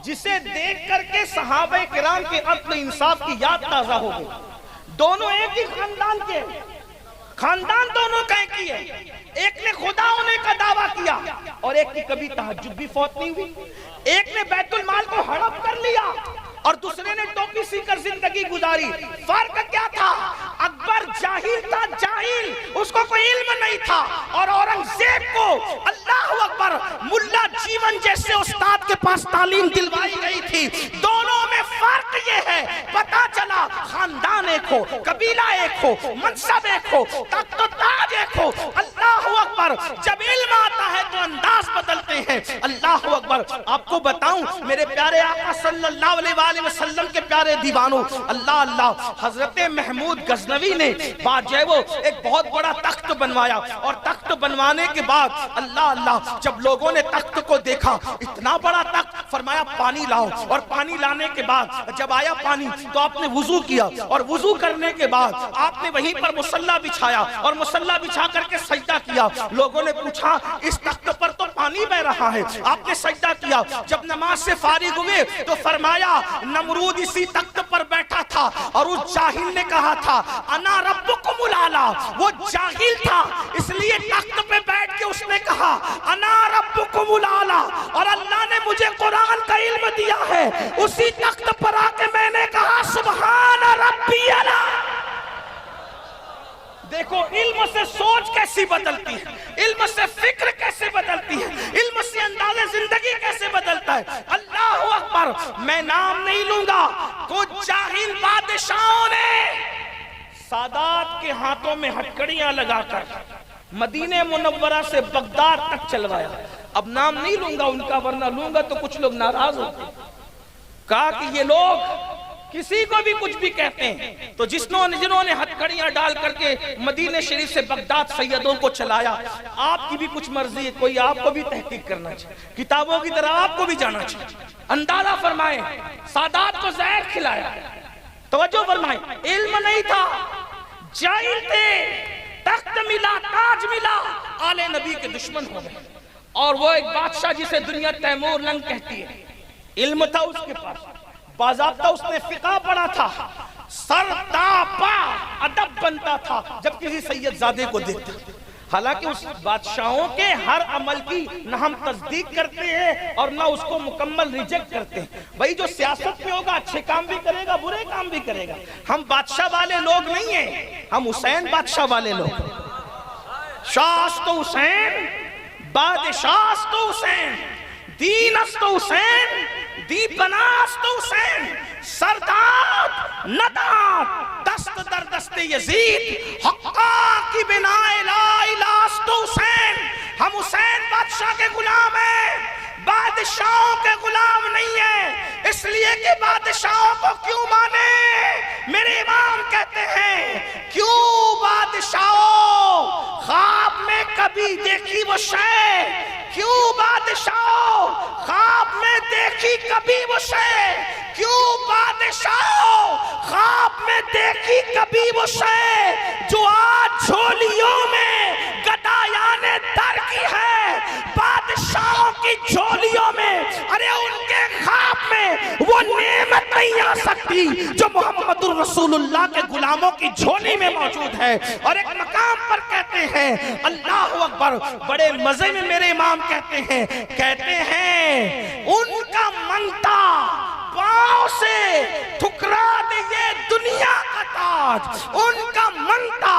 جسے دیکھ کر کے صحابہ کرام کے عدل انصاف کی یاد تازہ ہو گئی. دونوں ایک ہی خاندان کے, خاندان دونوں کا ایک ہی ہے. ایک نے خدا ہونے کا دعویٰ کیا اور ایک کی کبھی تہجد بھی فوت نہیں ہوئی. ایک نے بیت المال کو ہڑپ کر لیا اور دوسرے نے ٹوپی سی کر زندگی گزاری. فرق کیا تھا؟ اکبر جاہل تھا, جاہل, اس کو کوئی علم نہیں تھا, اور اورنگزیب کو اللہ اکبر ملا جیون جیسے استاد کے پاس تعلیم دلوائی گئی تھی. دونوں میں فرق یہ ہے, پتا چلا خاندان ایک ہو, قبیلہ ایک ہو, منصب ایک ہو, تخت و تاج ایک ہو, اللہ اللہ اکبر، جب علم آتا ہے تو انداز بدلتے ہیں۔ اللہ اکبر۔ آپ کو بتاؤں میرے پیارے آقا صلی اللہ علیہ وآلہ وسلم کے پیارے دیوانوں، اللہ اللہ، حضرت محمود غزنوی نے بعد جو ہے وہ ایک بہت بڑا تخت بنوایا، اور تخت بنوانے کے بعد اللہ اللہ جب لوگوں نے تخت کو دیکھا، اتنا بڑا تخت، فرمایا پانی لاؤ، اور پانی لانے کے بعد جب آیا پانی تو آپ نے وضو کیا، اور وضو کرنے کے بعد آپ نے وہیں پر مصلی بچھایا، اور مصلی بچھا کر کے سجدہ کیا۔ لوگوں نے پوچھا اس تخت پر تو پانی بہ رہا ہے، آپ نے سجدہ کیا۔ جب نماز سے فارغ ہوئے تو فرمایا نمرود اسی تخت پر بیٹھا تھا، اور اس جاہل نے کہا تھا انا ربکم الاعلی، وہ جاہل تھا اس لیے تخت پہ بیٹھ کے اس نے کہا انا ربکم الاعلی، اور اللہ نے مجھے قرآن کا علم دیا ہے، اسی تخت پر آ کے میں نے کہا سبحان ربی الاعلی۔ دیکھو علم سے سوچ کیسی بدلتی ہے، علم سے فکر کیسے بدلتی ہے، علم سے انداز زندگی کیسے بدلتا ہے۔ اللہ اکبر۔ میں نام نہیں لوں گا، کچھ جاہل بادشاہوں نے سادات کے ہاتھوں میں ہتھکڑیاں لگا کر مدینہ منورہ سے بغداد تک چلوایا۔ اب نام نہیں لوں گا ان کا، ورنہ لوں گا تو کچھ لوگ ناراض ہوتے ہیں۔ کہا کہ یہ لوگ کسی کو بھی کچھ بھی کہتے ہیں، تو جنہوں نے ہتھکڑیاں ڈال کر کے مدینہ شریف سے بغداد سیدوں کو چلایا، آپ کی بھی کچھ مرضی ہے، کوئی آپ کو بھی تحقیق کرنا چاہیے، کتابوں کی طرح آپ کو بھی جانا چاہیے۔ اندازہ فرمائیں، سادات کو زہر کھلایا، توجہ فرمائیں، علم نہیں تھا، جاہل تھے، تخت ملا، تاج ملا، آل نبی کے دشمن ہو گئے۔ اور وہ ایک بادشاہ جسے دنیا تیمور لنگ کہتی ہے، علم تھا اس کے پاس، باضابطہ اس نے فقہ پڑھا تھا، سر تا پا ادب بنتا تھا جب کسی سید زادے کو دیکھتا۔ حالانکہ اس بادشاہوں کے ہر عمل کی نہ ہم تصدیق کرتے ہیں اور نہ اس کو مکمل ریجیکٹ کرتے ہیں۔ بھائی جو سیاست میں ہوگا اچھے کام بھی کرے گا، برے کام بھی کرے گا۔ ہم بادشاہ والے لوگ نہیں ہیں، ہم حسین بادشاہ والے لوگ۔ شاہ تو حسین، بادشاہ تو حسین، دین است تو حسین، دی پناست تو حسین، سرداد نداد دست در دست یزید، حقا کی بنا لا الہ است تو حسین۔ ہم حسین بادشاہ کے غلام ہیں، بادشاہوں کے غلام نہیں ہیں۔ اس لیے کہ بادشاہوں کو کیوں مانے؟ میرے امام کہتے ہیں کیوں بادشاہوں خواب میں کبھی دیکھی وہ شے، کیوں بادشاہوں خواب میں دیکھی کبھی وہ شے، کیوں بادشاہوں خواب میں دیکھی کبھی وہ شے جو آج جھولیوں میں گدایان در کی ہے۔ بادشاہوں کی جھولیوں میں، ارے ان کے خواب میں وہ نعمت نہیں آ سکتی جو محمد الرسول اللہ کے غلاموں کی جھولی میں موجود ہے۔ اور ایک مقام پر کہتے ہیں اللہ اکبر، بڑے مزے میں میرے امام کہتے ہیں ان کا منگتا پاؤں سے ٹھکرا دے یہ دنیا کا تاج، ان کا منگتا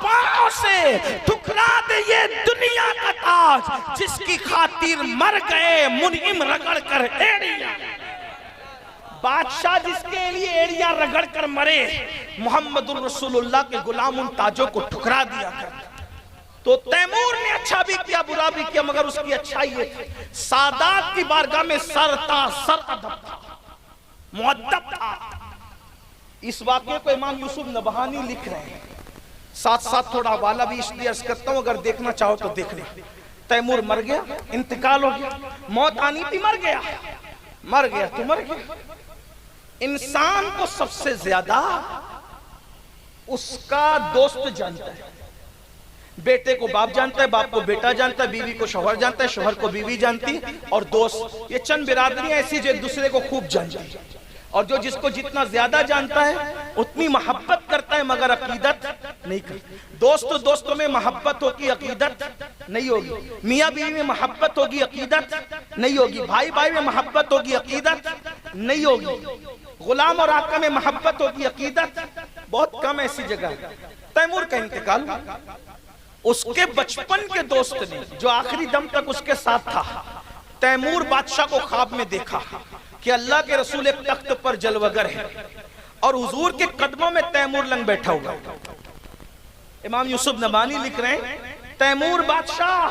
پاؤں سے ٹھکرا دے یہ دنیا کا تاج، جس کی خاطر مر گئے منعم رگڑ کر ایڑیاں۔ بادشاہ جس کے لیے ایڑیاں رگڑ کر مرے، محمد الرسول اللہ کے غلام ان تاجوں کو ٹھکرا دیا کرتے۔ تو تیمور نے اچھا بھی کیا برا بھی کیا، مگر اس کی اچھائی یہ تھی سادات کی بارگاہ میں سر تا سر ادب تھا، مؤدب تھا۔ اس واقعے کو امام یوسف نبہانی لکھ رہے ہیں، ساتھ ساتھ تھوڑا حوالہ بھی اس لیے عرض کرتا ہوں، اگر دیکھنا چاہو تو دیکھ لیں۔ تیمور مر گیا، انتقال ہو گیا، موت آنی تھی، مر گیا تو مر گیا۔ انسان کو سب سے زیادہ اس کا دوست جانتا ہے، بیٹے کو باپ جانتا ہے، باپ کو بیٹا جانتا ہے، بیوی کو شوہر جانتا ہے، شوہر کو بیوی جانتی ہے، اور دوست، یہ چند برادریاں ایسی جو ایک دوسرے کو خوب جانتی ہیں، اور جو جس کو جتنا زیادہ جانتا ہے اتنی محبت کرتا ہے مگر عقیدت نہیں کرتا۔ دوستوں میں محبت ہوگی، عقیدت نہیں ہوگی، میاں بیوی میں محبت ہوگی، عقیدت نہیں ہوگی، بھائی بھائی میں محبت ہوگی، عقیدت نہیں ہوگی، غلام اور آقا میں محبت ہوگی، عقیدت بہت کم ایسی جگہ۔ تیمور کا انتقال، اس کے بچپن کے دوست نے جو آخری دم تک اس کے ساتھ تھا، تیمور بادشاہ کو خواب میں دیکھا کہ اللہ کے رسول ایک تخت پر جلوگر ہے اور حضور کے قدموں میں تیمور لنگ بیٹھا ہوا۔ امام یوسف نبہانی لکھ رہے ہیں تیمور بادشاہ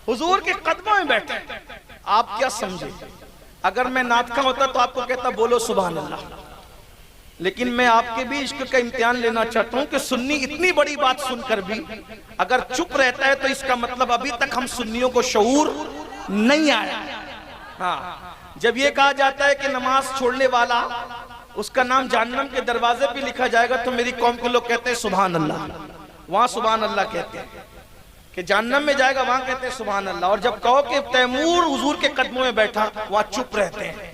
حضور کے قدموں میں بیٹھے. آپ کیا سمجھے؟ اگر میں نعت خواں ہوتا تو آپ کو کہتا بولو سبحان اللہ. لیکن میں آپ کے بھی عشق کا امتحان لینا چاہتا ہوں کہ سنی اتنی بڑی بات سن کر بھی اگر چپ رہتا ہے تو اس کا مطلب ابھی تک ہم سنیوں کو شعور نہیں آیا. ہاں، جب یہ کہا جاتا ہے کہ نماز چھوڑنے والا اس کا نام جہنم کے دروازے پہ لکھا جائے گا تو میری قوم کے لوگ کہتے ہیں سبحان اللہ. وہاں سبحان اللہ کہتے ہیں کہ جہنم میں جائے گا، وہاں کہتے ہیں سبحان اللہ. اور جب کہو کہ تیمور حضور کے قدموں میں بیٹھا وہاں چپ رہتے ہیں.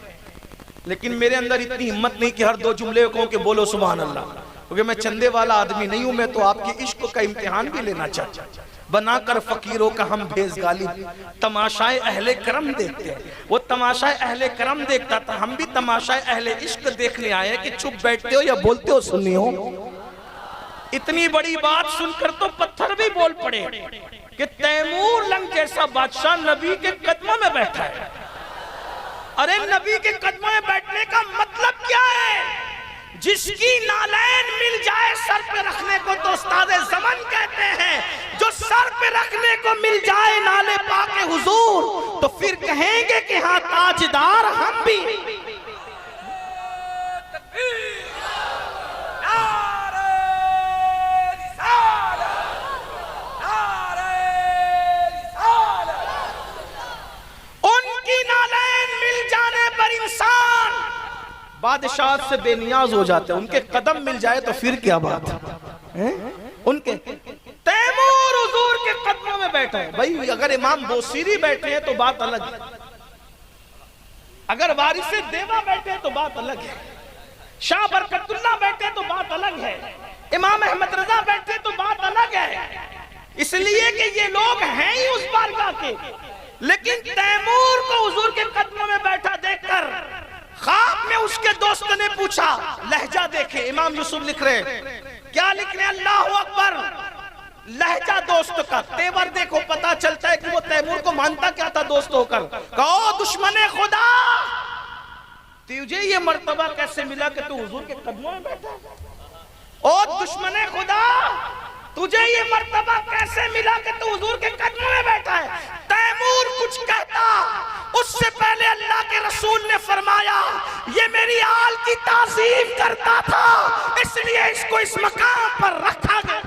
لیکن میرے اندر اتنی ہمت نہیں کہ ہر دو جملے کہوں کہ بولو سبحان اللہ، کیونکہ میں چندے والا آدمی نہیں ہوں. میں تو آپ کی عشق کا امتحان بھی لینا چاہتا ہوں. بنا کر فقیروں کا ہم بھیز غالب تماشائے اہل کرم دیکھتے ہیں. وہ تماشائے اہل کرم دیکھتا تھا، ہم بھی تماشائے اہل عشق دیکھنے آئے کہ چپ بیٹھتے ہو یا بولتے ہو سنی ہو. اتنی بڑی بات سن کر تو پتھر بھی بول پڑے کہ تیمور لنگ جیسا بادشاہ نبی کے قدموں میں بیٹھا ہے. ارے نبی کے قدموں میں بیٹھنے کا مطلب کیا ہے؟ جس کی نالین مل جائے سر پہ رکھنے کو تو استاد زمن کہتے ہیں. جو سر پہ رکھنے کو مل جائے نالے پاک حضور تو پھر کہیں گے کہ ہاں تاجدار ہم بھی. انسان بادشاہت سے بے نیاز ہو جاتے ہیں. ان کے قدم مل جائے تو پھر کیا بات ہے. ان کے تیمور حضور کے قدموں میں بیٹھے ہیں. بھائی اگر امام بوسیری بیٹھے ہیں تو بات الگ ہے، اگر وارث دیوا بیٹھے ہیں تو بات الگ ہے، شاہ برکت اللہ بیٹھے تو بات الگ ہے، امام احمد رضا بیٹھے تو بات الگ ہے. اس لیے کہ یہ لوگ ہیں ہی اس بارگاہ کے. لیکن تیمور کو حضور کے قدموں میں بیٹھا دیکھ کر خواب میں اس کے دوست نے پوچھا. لہجہ دیکھیں، امام یوسف لکھ رہے کیا لکھ رہے؟ اللہ اکبر. لہجہ دوست کا، تیور دیکھو، پتا چلتا ہے کہ وہ تیمور کو مانتا کیا تھا دوست ہو کر. کہو دشمن خدا تجھے یہ مرتبہ کیسے ملا کہ تو حضور کے قدموں میں بیٹھا؟ او دشمن خدا تجھے یہ مرتبہ کیسے ملا کہ تو حضور کے قدموں میں بیٹھا ہے؟ تیمور کچھ کہتا اس سے پہلے اللہ کے رسول نے فرمایا یہ میری آل کی تعظیم کرتا تھا اس لیے اس کو اس مقام پر رکھا گیا.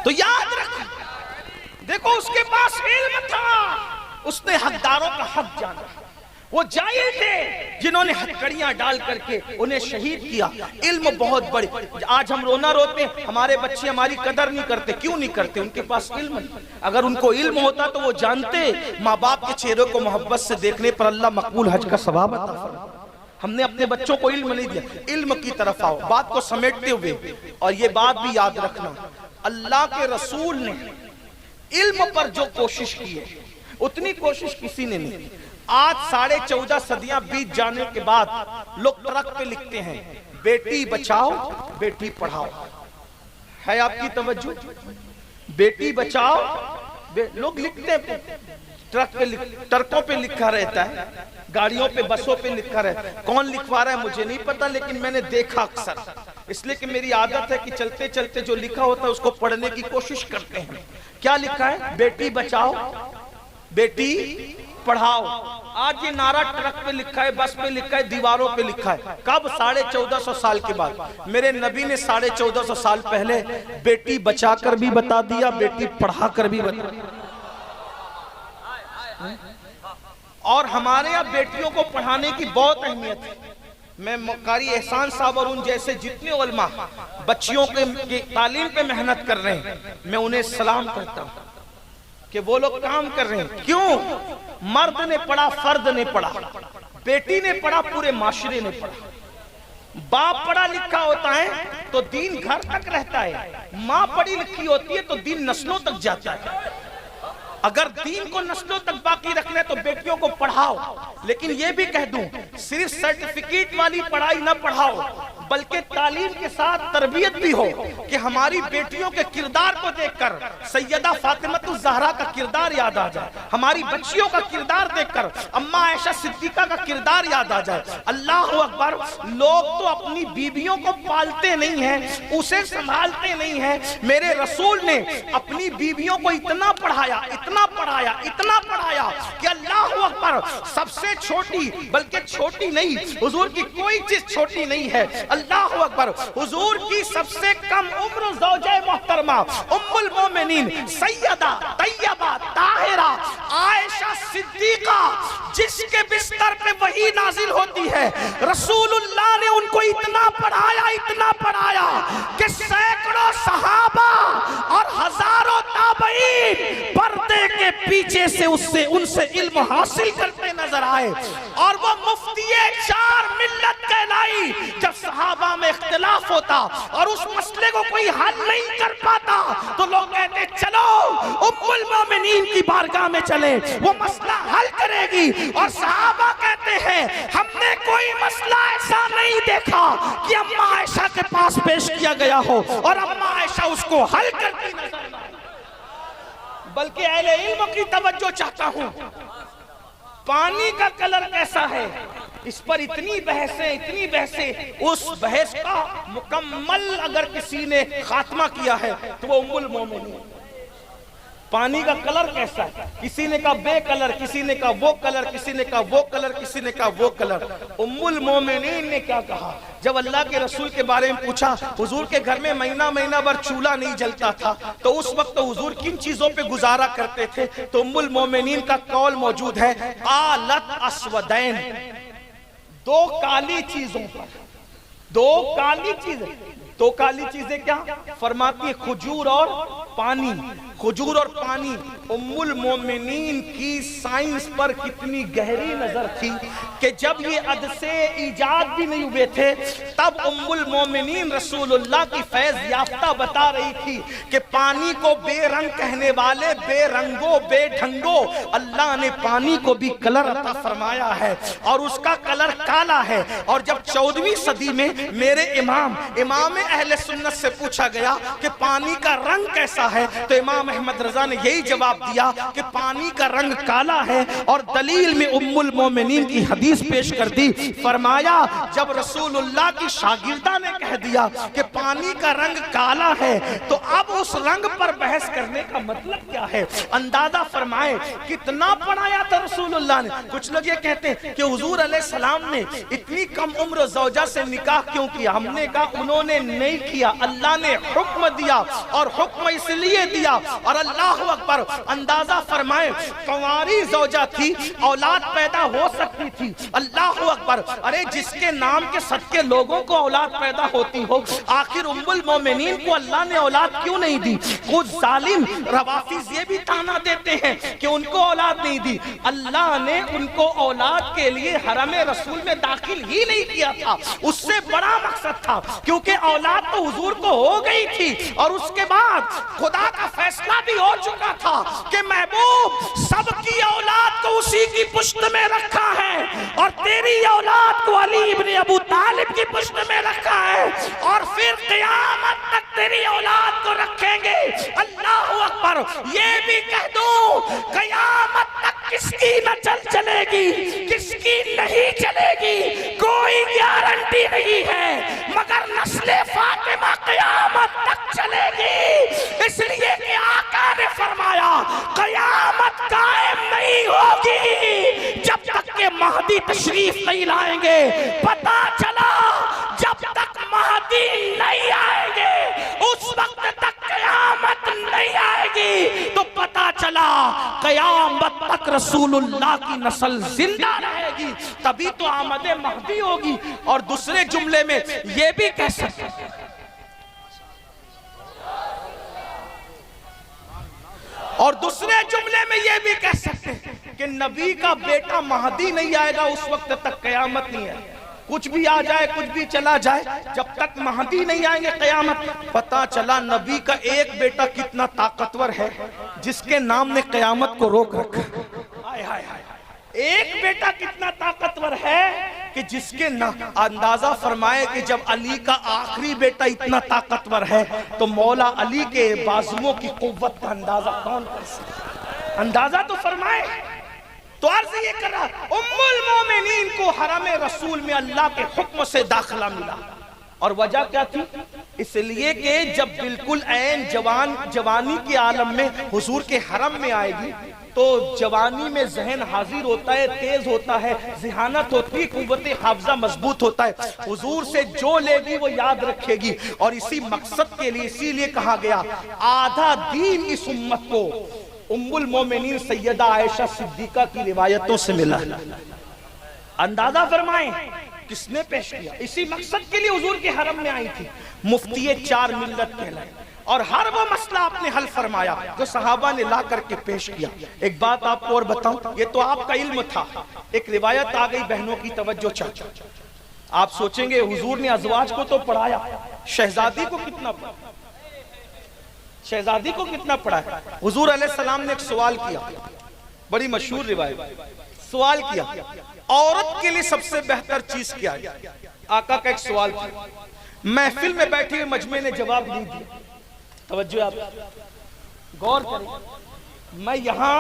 تو یاد رکھ، دیکھو اس کے پاس علم تھا، اس نے حقداروں کا حق جانا. وہ جاہل تھے جنہوں نے ہتھکڑیاں ڈال کر کے انہیں شہید کیا. علم بہت بڑی. آج ہم رونا روتے ہیں، ہمارے بچے ہماری قدر نہیں کرتے. کیوں نہیں کرتے؟ ان کے پاس علم نہیں. اگر ان کو علم ہوتا تو وہ جانتے ماں باپ کے چہروں کو محبت سے دیکھنے پر اللہ مقبول حج کا ثواب عطا فرماتا. ہم نے اپنے بچوں کو علم نہیں دیا. علم کی طرف آؤ، بات کو سمیٹتے ہوئے. اور یہ بات بھی یاد رکھنا، اللہ کے رسول نے علم پر جو کوشش کی ہے اتنی کوشش کسی نے نہیں. آج 14.5 صدیاں بیت جانے کے بعد لوگ ٹرک پہ لکھتے ہیں بیٹی بچاؤ بیٹی پڑھاؤ. ہے آپ کی توجہ؟ بیٹی بچاؤ لوگ لکھتے ہیں، ٹرک پہ ٹرکوں پہ لکھا رہتا ہے، گاڑیوں پہ بسوں پہ لکھا رہتا ہے. کون لکھوا رہا ہے مجھے نہیں پتا، لیکن میں نے دیکھا اکثر، اس لیے کہ میری عادت ہے کہ چلتے چلتے جو لکھا ہوتا ہے اس کو پڑھنے کی کوشش کرتے ہیں. کیا لکھا ہے؟ بیٹی بچاؤ بیٹی پڑھاؤ. آج یہ نعرہ ٹرک پہ لکھا ہے، بس پہ لکھا ہے، دیواروں پہ لکھا ہے. کب؟ 1450 سال کے بعد. میرے نبی نے 1450 سال پہلے بیٹی بچا کر بھی بتا دیا، بیٹی پڑھا کر بھی بتا دیا. اور ہمارے یہاں بیٹیوں کو پڑھانے کی بہت اہمیت ہے. میں قاری احسان صاحب اور ان جیسے جتنے علماء بچیوں کے تعلیم پہ محنت کر رہے ہیں میں انہیں سلام کرتا ہوں کہ وہ لوگ کام کر رہے ہیں. کیوں؟ مرد نے پڑھا، فرد نے پڑھا، بیٹی نے پڑھا، پورے معاشرے نے پڑھا. باپ پڑھا لکھا ہوتا ہے تو دین گھر تک رہتا ہے، ماں پڑھی لکھی ہوتی ہے تو دین نسلوں تک جاتا ہے. اگر دین کو نسلوں تک باقی رکھنا ہے تو بیٹیوں کو پڑھاؤ. لیکن یہ بھی کہہ دوں صرف سرٹیفکیٹ والی پڑھائی نہ پڑھاؤ، بلکہ تعلیم کے ساتھ تربیت بھی ہو کہ ہماری بیٹیوں کے کردار کو دیکھ کر سیدہ فاطمہ الزہرا کا کردار یاد آ جائے، ہماری بچیوں کا کردار دیکھ کر اماں عائشہ صدیقہ کا کردار یاد آ جائے۔ اللہ اکبر، لوگ تو اپنی بیویوں کو پالتے نہیں ہیں، اسے سنبھالتے نہیں ہیں۔ میرے رسول نے اپنی بیویوں کو اتنا پڑھایا، اتنا پڑھایا، اتنا پڑھایا کہ اللہ اکبر، سب سے چھوٹی، بلکہ چھوٹی نہیں، حضور کی کوئی چیز چھوٹی نہیں ہے۔ اللہ اکبر، حضور کی سب سے کم عمر زوجہ محترمہ ام المومنین سیدہ طیبہ طاہرہ عائشہ صدیقہ، جس کے بستر پہ وحی نازل ہوتی ہے، رسول اللہ نے ان کو اتنا پڑھایا، اتنا پڑھایا کہ سینکڑوں صحابہ اور ہزاروں تابعین پردے کے پیچھے سے ان سے علم حاصل کرتے نظر آئے، اور وہ مفتی چار ملت کہلائی۔ جب صحابہ میں اختلاف ہوتا اور اس مسئلے کو کوئی حل نہیں کر پاتا تو لوگ کہتے چلو ام المومنین کی بارگاہ میں چلیں، وہ مسئلہ حل کرے گی۔ اور صحابہ کہتے ہیں ہم نے کوئی مسئلہ ایسا نہیں دیکھا کہ اماں عائشہ کے پاس پیش کیا گیا ہو اور اماں عائشہ اس کو حل کرتی نظر نہ آئی۔ بلکہ اہل علم کی توجہ چاہتا ہوں، پانی کا کلر کیسا ہے اس پر اتنی بحثیں، اتنی بحثیں، اس بحث کا مکمل اگر کسی نے خاتمہ کیا ہے تو وہ ام المومنین۔ پانی کا کلر کیسا ہے، کسی نے کہا بے کلر، کسی نے کہا وہ کلر، کسی نے کہا وہ کلر، کسی نے کہا وہ کلر۔ ام المومنین نے کیا کہا؟ جب اللہ کے رسول کے بارے میں پوچھا، حضور کے گھر میں مہینہ بھر چولہا نہیں جلتا تھا، تو اس وقت حضور کن چیزوں پہ گزارا کرتے تھے؟ تو ام المومنین کا قول موجود ہے، قالت اسودین، دو کالی چیزوں پر، دو کالی چیزیں۔ دو کالی چیزیں کیا؟ فرماتی ہے کھجور اور پانی، کھجور اور پانی۔ ام المومنین کی سائنس پر کتنی گہری نظر تھی کہ جب یہ عدسے ایجاد بھی نہیں ہوئے تھے تب ام المومنین رسول اللہ کی فیض یافتہ بتا رہی تھی کہ پانی کو بے رنگ کہنے والے بے رنگو بے ڈھنگو، اللہ نے پانی کو بھی کلر عطا فرمایا ہے اور اس کا کلر کالا ہے۔ اور جب 14ویں صدی میں میرے امام اہل سنت سے پوچھا گیا کہ پانی کا رنگ کیسا ہے تو امام احمد رضا نے یہی جواب دیا کہ پانی کا رنگ کالا ہے، اور دلیل میں ام المومنین کی حدیث پیش کر دی۔ فرمایا جب رسول اللہ کی شاگردہ نے کہہ دیا کہ پانی کا رنگ کالا ہے تو اب اس رنگ پر بحث کرنے کا مطلب کیا ہے؟ اندازہ فرمائے کتنا پڑھایا تھا رسول اللہ نے۔ کچھ لوگ یہ کہتے ہیں کہ حضور علیہ السلام نے اتنی کم عمر زوجہ سے نکاح کیوں کیا؟ ہم نے کہا انہوں نے نہیں کیا، اللہ نے حکم دیا، اور حکم اس لیے دیا۔ اور اللہ اکبر، اندازہ فرمائے کنواری زوجہ تھی، اولاد پیدا ہو سکتی تھی۔ اللہ اکبر، ارے جس کے نام کے صدقے لوگوں کو اولاد پیدا ہوتی ہو، آخر ام المومنین کو اللہ نے اولاد کیوں نہیں دی؟ کچھ ظالم روافض یہ بھی تانا دیتے ہیں کہ ان کو اولاد نہیں دی، اللہ نے ان کو اولاد کے لیے حرم رسول میں داخل ہی نہیں کیا تھا، اس سے بڑا مقصد تھا، کیونکہ اولاد تو حضور کو ہو گئی تھی اور اس کے بعد خدا کا فیصلہ بھی ہو چکا تھا کہ محبوب سب کی اولاد کو اسی کی پشت میں رکھا ہے، اور تیری اولاد کو علی ابن ابو طالب کی پشت میں رکھا ہے، اور پھر قیامت تک تیری اولاد کو رکھیں گے۔ اللہ اکبر، یہ بھی کہہ دوں قیامت تک کس کی نسل چلے گی، کس کی نہیں چلے گی کوئی گارنٹی نہیں ہے، مگر نسل فاطمہ قیامت تک چلے گی، اس لیے کہ آقا نے فرمایا قیامت قائم نہیں ہوگی جب تک کہ مہدی تشریف نہیں لائیں گے۔ پتہ چلا جب تک مہدی نہیں آئیں گے اس وقت تک قیامت نہیں آئے گی، تو پتہ چلا قیامت تک رسول اللہ کی نسل زندہ رہے گی، تبھی تو آمد مہدی ہوگی۔ اور دوسرے جملے میں یہ بھی کہہ سکتے ہیں، اور دوسرے جملے میں یہ بھی کہہ سکتے ہیں کہ نبی کا بیٹا مہدی نہیں آئے گا اس وقت تک قیامت نہیں ہے۔ کچھ بھی آ جائے، کچھ بھی چلا جائے، جب تک مہدی نہیں آئیں گے قیامت۔ پتہ چلا نبی کا ایک بیٹا کتنا طاقتور ہے جس کے نام نے قیامت کو روک رکھا۔ ایک بیٹا کتنا طاقتور ہے کہ جس کے اندازہ فرمائے کہ جب علی کا آخری بیٹا اتنا طاقتور ہے تو مولا علی کے بازوؤں کی قوت کا اندازہ کون کر سکتا؟ اندازہ تو فرمائے۔ تو عرض یہ کر رہا ام المومنین کو حرم رسول میں اللہ کے حکم سے داخلہ ملا، اور وجہ کیا تھی؟ اس لیے کہ جب بالکل عین جوانی کے عالم میں حضور کے حرم میں آئے گی تو جوانی میں ذہن حاضر ہوتا ہے، تیز ہوتا ہے، ذہانت ہوتی ہے، قوت حافظہ مضبوط ہوتا ہے، حضور سے جو لے گی وہ یاد رکھے گی، اور اسی مقصد کے لیے اسی لیے کہا گیا آدھا دین اس امت کو ام المومنین سیدہ عائشہ صدیقہ کی روایتوں سے ملا۔ اندازہ فرمائیں کس نے پیش کیا؟ اسی مقصد کے لیے حضور کے حرم میں آئی تھی، مفتی چار ملت کہلائے، اور ہر وہ مسئلہ آپ نے حل فرمایا جو صحابہ نے لا کر کے پیش کیا۔ ایک بات آپ کو اور بتاؤں، یہ تو آپ کا علم تھا، ایک روایت آ گئی بہنوں کی توجہ چاہتا۔ آپ سوچیں گے حضور نے ازواج کو تو پڑھایا، شہزادی کو کتنا پڑھا؟ شہزادی کو کتنا پڑھا ہے؟ حضور علیہ السلام نے ایک سوال کیا، بڑی مشہور روایت، سوال کیا عورت کے لیے سب سے بہتر چیز کیا ہے؟ آقا کا ایک سوال تھا، محفل میں بیٹھے ہوئے مجمع نے جواب نہیں دیا۔ توجہ آپ غور کریں، میں یہاں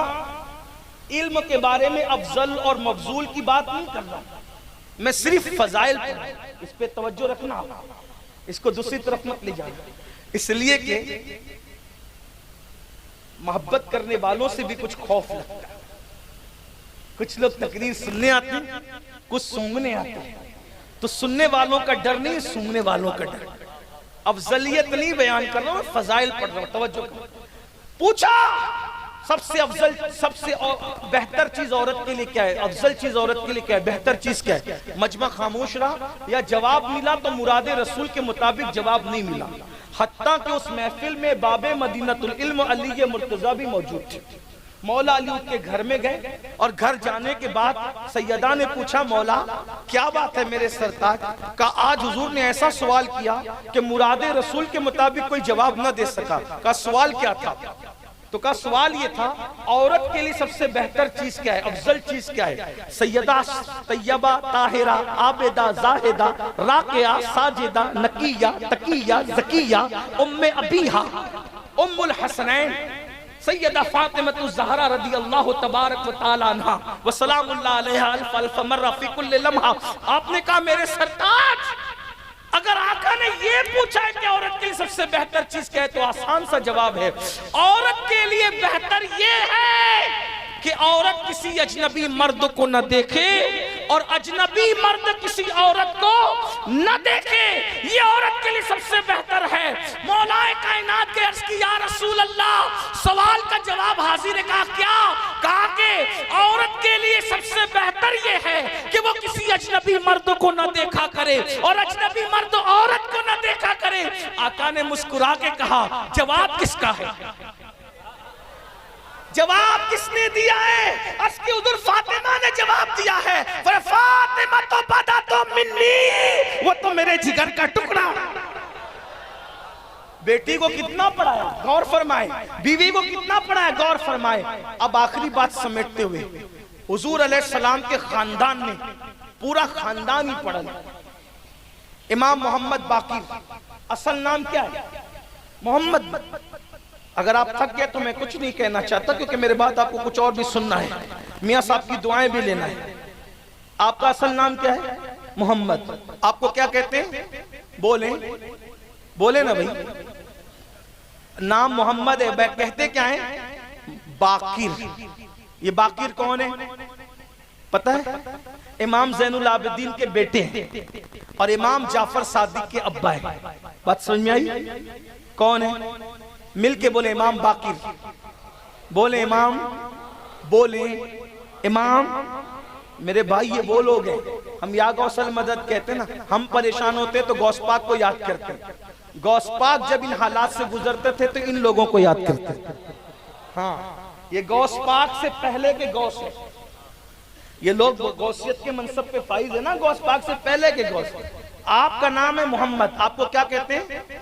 علم کے بارے میں افضل اور مفضول کی بات نہیں کر رہا، میں صرف فضائل پر، اس پہ توجہ رکھنا، اس کو دوسری طرف مت لے جانا، اس لیے کہ محبت کرنے والوں سے بھی کچھ خوف لگتا ہے۔ کچھ لوگ تقریر سننے آتے ہیں، کچھ سونگنے آتے ہیں، تو سننے والوں کا ڈر نہیں، سونگنے والوں کا ڈر۔ افضلیت نہیں بیان کر رہا ہوں، فضائل پڑھ رہا ہوں، توجہ کرو۔ پوچھا سب سے افضل، سب سے بہتر چیز عورت کے لیے کیا ہے؟ افضل چیز عورت کے لیے کیا ہے؟ بہتر چیز کیا ہے؟ مجمع خاموش رہا، یا جواب ملا تو مراد رسول کے مطابق جواب نہیں ملا، حتیٰ کہ اس محفل میں باب مدینۃ العلم علی مرتضیٰ بھی موجود تھے۔ مولا علی کے گھر میں گئے، اور گھر جانے کے بعد سیدہ نے پوچھا مولا کیا بات ہے میرے سرتاج؟ کہا آج حضور نے ایسا سوال کیا کہ مراد رسول کے مطابق کوئی جواب نہ دے سکا۔ کہا سوال کیا تھا؟ تو کہا سوال یہ تھا عورت کے لیے سب سے بہتر چیز کیا ہے، افضل چیز کیا ہے؟ سیدہ طیبہ طاہرہ عابدہ زاہدہ راقیہ ساجدہ نقیہ تقیہ زکیہ ام ابیہا ام الحسنین سیدہ فاطمہ الزہرا رضی اللہ تبارک و تعالی عنہ وسلام اللہ علیہ الف الف مرہ فی کل لمحہ۔ آپ نے کہا میرے سرتاج اگر آقا نے یہ پوچھا ہے کہ عورت کے لیے سب سے بہتر چیز کیا ہے تو آسان سا جواب ہے، عورت کے لیے بہتر یہ ہے کہ عورت کسی اجنبی مرد کو نہ دیکھے اور اجنبی مرد کسی عورت کو نہ دیکھے، یہ عورت کے لیے سب سے بہتر ہے۔ مولا کائنات کے عرض کی یا رسول اللہ سوال کا جواب حاضر ہے، کہا کیا؟ کہا کہ عورت کے لیے سب سے بہتر یہ ہے کہ وہ کسی اجنبی مرد کو نہ دیکھا کرے اور اجنبی مرد عورت کو نہ دیکھا کرے۔ آقا نے مسکرا کے کہا جواب کس کا ہے؟ جواب کس نے دیا ہے؟ اس کی ادھر فاطمہ نے جواب دیا ہے، فاطمہ تو بدا تو منی، وہ تو میرے جگر کا ٹکڑا۔ بیٹی کو کتنا پڑھایا؟ غور فرمائے۔ بیوی کو کتنا پڑھایا؟ غور فرمائے۔ اب آخری بات سمیٹتے ہوئے حضور علیہ السلام کے خاندان میں پورا خاندان ہی پڑھا۔ امام محمد باقر، اصل نام کیا ہے؟ محمد۔ اگر آپ تھک گئے تو میں کچھ نہیں کہنا چاہتا کیونکہ میرے بعد آپ کو کچھ اور بھی سننا ہے، میاں صاحب کی دعائیں بھی لینا ہے۔ آپ کا اصل نام کیا ہے؟ محمد۔ آپ کو کیا کہتے ہیں؟ بولیں بولیں نا بھائی، نام محمد ہے، کہتے کیا ہیں؟ باقر۔ یہ باقر کون ہے پتہ ہے؟ امام زین العابدین کے بیٹے ہیں اور امام جعفر صادق کے ابا ہیں۔ بات سمجھ میں آئی؟ کون ہے؟ مل کے بولیں امام باقر، بولیں امام، بولیں امام۔ میرے بھائی یہ وہ لوگ ہیں، ہم یا غوث المدد کہتے ہیں نا، ہم پریشان ہوتے تو غوث پاک کو یاد کرتے ہیں، غوث پاک جب ان حالات سے گزرتے تھے تو ان لوگوں کو یاد کرتے تھے۔ ہاں یہ غوث پاک سے پہلے کے غوث ہیں، یہ لوگ غوثیت کے منصب پہ فائز ہے نا، غوث پاک سے پہلے کے غوث۔ آپ کا نام ہے محمد، آپ کو کیا کہتے ہیں؟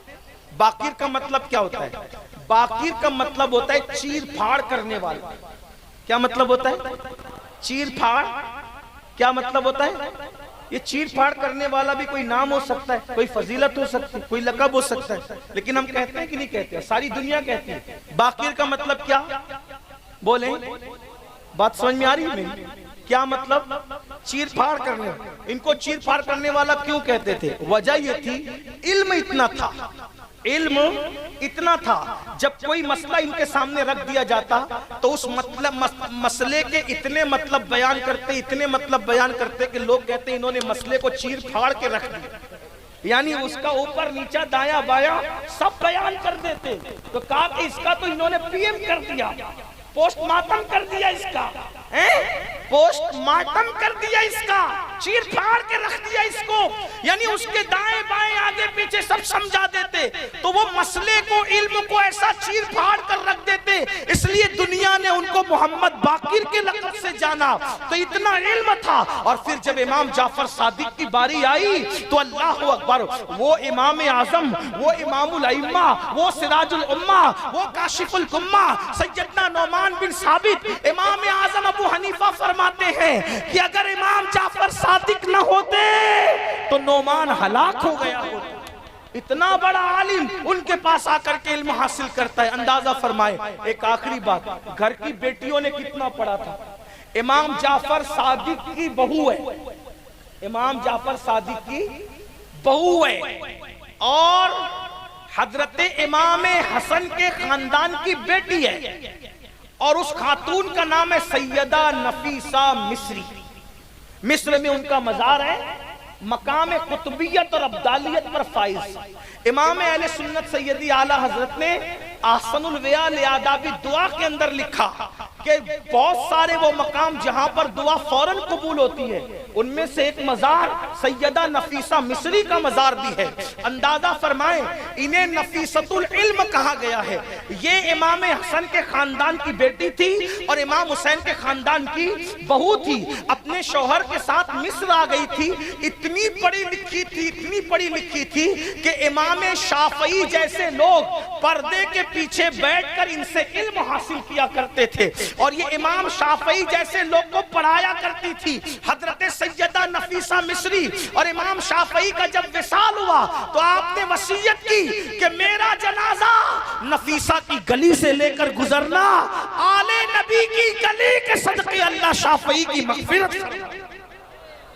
باقر کا مطلب کیا ہوتا ہے؟ باقر کا مطلب ہوتا ہے چیر پھاڑ کرنے والا۔ کیا مطلب ہوتا ہے؟ چیر پھاڑ۔ کیا مطلب ہوتا ہے؟ یہ چیر پھاڑ کرنے والا بھی کوئی نام ہو سکتا ہے، کوئی فضیلت ہو سکتی ہے، کوئی لقب ہو سکتا ہے، لیکن ہم کہتے ہیں کہ نہیں کہتے ہیں؟ ساری دنیا کہتی ہے۔ باقر کا مطلب کیا؟ بولیں، بات سمجھ میں آ رہی ہے میری؟ کیا مطلب؟ چیر پھاڑ کرنے۔ ان کو چیر پھاڑ کرنے والا کیوں کہتے تھے؟ وجہ یہ تھی علم اتنا تھا، علم اتنا تھا، جب کوئی مسئلہ ان کے سامنے رکھ دیا جاتا تو اس مسئلے کے اتنے مطلب بیان کرتے، اتنے مطلب بیان کرتے کہ لوگ کہتے ہیں انہوں نے مسئلے کو چیر پھاڑ کے رکھ دیا، یعنی اس کا اوپر نیچہ دایاں بایاں سب بیان کر دیتے۔ تو کہا کہ اس کا تو انہوں نے پی ایم کر دیا، پوسٹ مارٹم کر دیا، اس کا پوسٹ مارٹم کر دیا، اس کا چیر پھاڑ کے رکھ دیا اس کو، یعنی اس کے دائیں بائیں آگے پیچھے سب سمجھا دیتے۔ تو وہ مسئلے کو، علم کو ایسا چیر پھاڑ کر رکھ دیتے، اس لیے دنیا نے ان کو محمد باقر کے لقب سے جانا۔ تو اتنا علم تھا۔ اور پھر جب امام جعفر صادق کی باری آئی تو اللہ اکبر، وہ امام اعظم، وہ امام الائمہ، وہ سراج الامہ، وہ کاشف الغمہ سیدنا نعمان بن ثابت، امام اعظم ابو حنیفہ فرماتے ہیں کہ اگر امام جعفر صادق نہ ہوتے تو نعمان ہلاک ہو گیا ہوتا۔ اتنا بڑا عالم ان کے پاس آ کر کے علم حاصل کرتا ہے، اندازہ فرمائے۔ ایک آخری بات، گھر کی بیٹیوں نے کتنا پڑھا تھا؟ امام جعفر صادق کی بہو ہے، امام جعفر صادق کی بہو ہے، اور حضرت امام حسن کے خاندان کی بیٹی ہے، اور اس خاتون کا نام ہے سیدہ نفیسہ مصری۔ مصر میں ان کا مزار ہے، مقام قطبیت اور ابدالیت پر فائز۔ امام اہل سنت سیدی اعلیٰ حضرت نے احسن الویاء لآداب دعا کے اندر لکھا کہ بہت سارے وہ مقام جہاں پر دعا فوراً قبول ہوتی ہے، ان میں سے ایک مزار سیدہ نفیسہ مصری کا مزار بھی ہے۔ اندازہ فرمائیں، انہیں نفیست العلم کہا گیا ہے۔ یہ امام حسن کے خاندان کی بیٹی تھی اور امام حسین کے خاندان کی بہو تھی، اپنے شوہر کے ساتھ مصر آ گئی تھی۔ اتنی پڑھی لکھی تھی، اتنی پڑھی لکھی تھی کہ امام شافعی جیسے لوگ پردے کے پیچھے بیٹھ کر ان سے علم حاصل کیا کرتے تھے، اور یہ امام شافعی جیسے لوگ کو پڑھایا کرتی تھی۔ حضرت سیدہ نفیسہ مصری اور امام شافعی کا جب وصال ہوا تو آپ نے وصیت کی کہ میرا جنازہ نفیسہ کی گلی سے لے کر گزرنا، آل نبی کی گلی کے صدقے اللہ شافعی کی مغفرت۔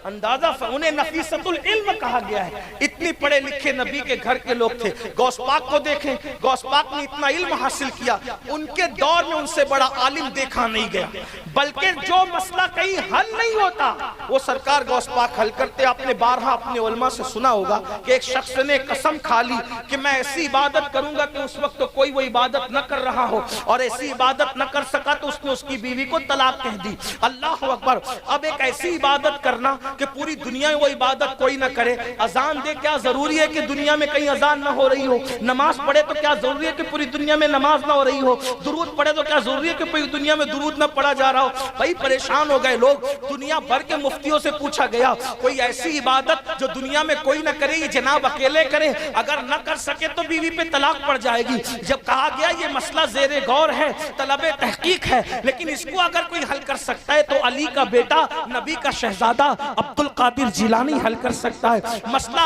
اندازہ انہیں نفیست العلم کہا گیا ہے۔ اتنی پڑھے لکھے نبی کے گھر کے لوگ تھے۔ غوث پاک کو دیکھیں، غوث پاک نے اتنا علم حاصل کیا، ان کے دور میں ان سے بڑا عالم دیکھا نہیں گیا، بلکہ جو مسئلہ کہیں حل نہیں ہوتا وہ سرکار غوث پاک حل کرتے۔ آپ نے بارہا اپنے علماء سے سنا ہوگا کہ ایک شخص نے قسم کھا لی کہ میں ایسی عبادت کروں گا کہ اس وقت تو کوئی وہ عبادت نہ کر رہا ہو، اور ایسی عبادت نہ کر سکا تو اس نے اس کی بیوی کو طلاق کہہ دی۔ اللہ اکبر! اب ایک ایسی عبادت کرنا کہ پوری دنیا میں وہ عبادت کوئی نہ کرے۔ اذان دے، کیا ضروری ہے کہ دنیا میں کہیں اذان نہ ہو رہی ہو؟ نماز پڑھے تو کیا ضروری ہے کہ پوری دنیا میں نماز نہ ہو رہی ہو؟ درود پڑھے تو کیا ضروری ہے کہ پوری دنیا میں درود نہ پڑھا جا رہا ہو؟ بھائی پریشان ہو گئے لوگ۔ دنیا بھر کے مفتیوں سے پوچھا گیا کوئی ایسی عبادت جو دنیا میں کوئی نہ کرے، یہ جناب اکیلے کرے، اگر نہ کر سکے تو بیوی پہ طلاق پڑ جائے گی۔ جب کہا گیا یہ مسئلہ زیر غور ہے، طلب تحقیق ہے، لیکن اس کو اگر کوئی حل کر سکتا ہے تو علی کا بیٹا، نبی کا شہزادہ عبد القادر جیلانی حل کر سکتا ہے۔ مسئلہ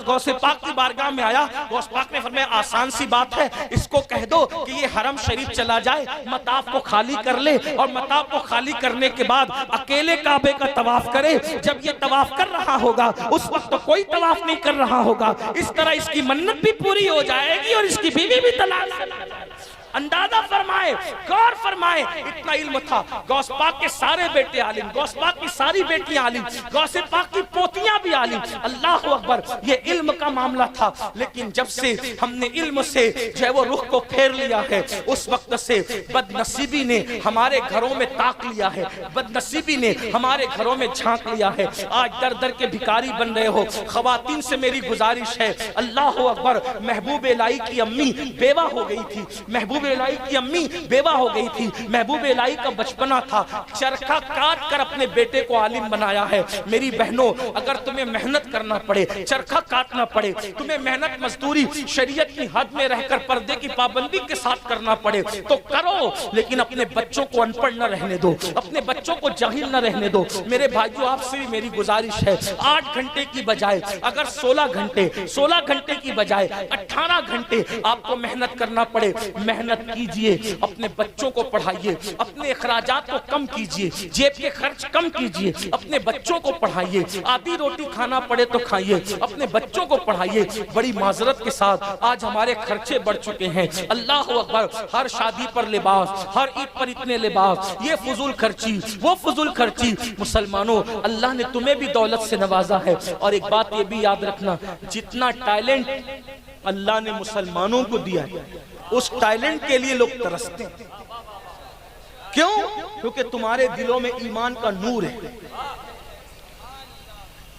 غوث پاک کی بارگاہ میں آیا، غوث پاک نے فرمایا آسان سی بات ہے، اس کو کہہ دو کہ یہ حرم شریف چلا جائے، مطاف کو خالی کر لے، اور مطاف کو خالی کرنے کے بعد اکیلے کعبے کا طواف کرے۔ جب یہ طواف کر رہا ہوگا اس وقت تو کوئی طواف نہیں کر رہا ہوگا، اس طرح اس کی منت بھی پوری ہو جائے گی اور اس کی بیوی بھی طلاق سے نہ جائے۔ اندازہ فرمائے، غور فرمائے، اتنا علم تھا۔ غوث پاک کے سارے بیٹے عالم، غوث پاک کی ساری بیٹیاں عالم، غوث پاک کی پوتیاں بھی عالم۔ اللہ اکبر! یہ علم کا معاملہ تھا، لیکن جب سے ہم نے علم سے جو ہے وہ رخ کو پھیر لیا ہے، اس وقت سے بد نصیبی نے ہمارے گھروں میں تاک لیا ہے، بد نصیبی نے ہمارے گھروں میں جھانک لیا ہے۔ آج در در کے بھکاری بن رہے ہو۔ خواتین سے میری گزارش ہے، اللہ اکبر! محبوب الہی کی امی بیوہ ہو گئی تھی، محبوب محبوب الہی کی امی بیوہ ہو گئی تھی، محبوب الہی کا بچپنا تھا، چرخہ کاٹ کر اپنے بیٹے کو عالم بنایا ہے۔ میری بہنوں، اگر تمہیں محنت کرنا پڑے، چرخہ کاٹنا پڑے، تمہیں محنت مزدوری شریعت کی حد میں رہ کر پردے کی پابندی کے ساتھ کرنا پڑے تو کرو، لیکن اپنے بچوں کو ان پڑھ نہ رہنے دو، اپنے بچوں کو جاہل نہ رہنے دو۔ میرے بھائیو، آپ سے بھی میری گزارش ہے، 8 گھنٹے کی بجائے اگر 16 گھنٹے کی بجائے 18 گھنٹے آپ کو محنت کرنا پڑے، محنت کیجئے، اپنے بچوں کو پڑھائیے، اپنے اخراجات کو کم کیجئے، جیب کے خرچ کم کیجئے، اپنے بچوں کو پڑھائیے، آدھی روٹی کھانا پڑے تو کھائیے، اپنے بچوں کو پڑھائیے۔ بڑی معذرت کے ساتھ آج ہمارے خرچے بڑھ چکے ہیں، اللہ اکبر، ہر شادی پر لباس، ہر عید پر اتنے لباس، یہ فضول خرچی، وہ فضول خرچی۔ مسلمانوں، اللہ نے تمہیں بھی دولت سے نوازا ہے، اور ایک بات یہ بھی یاد رکھنا، جتنا ٹیلنٹ اللہ نے مسلمانوں کو دیا ہے، اس ٹیلنٹ کے لیے لوگ ترستے ہیں۔ کیوں؟ کیونکہ تمہارے دلوں میں ایمان کا نور ہے۔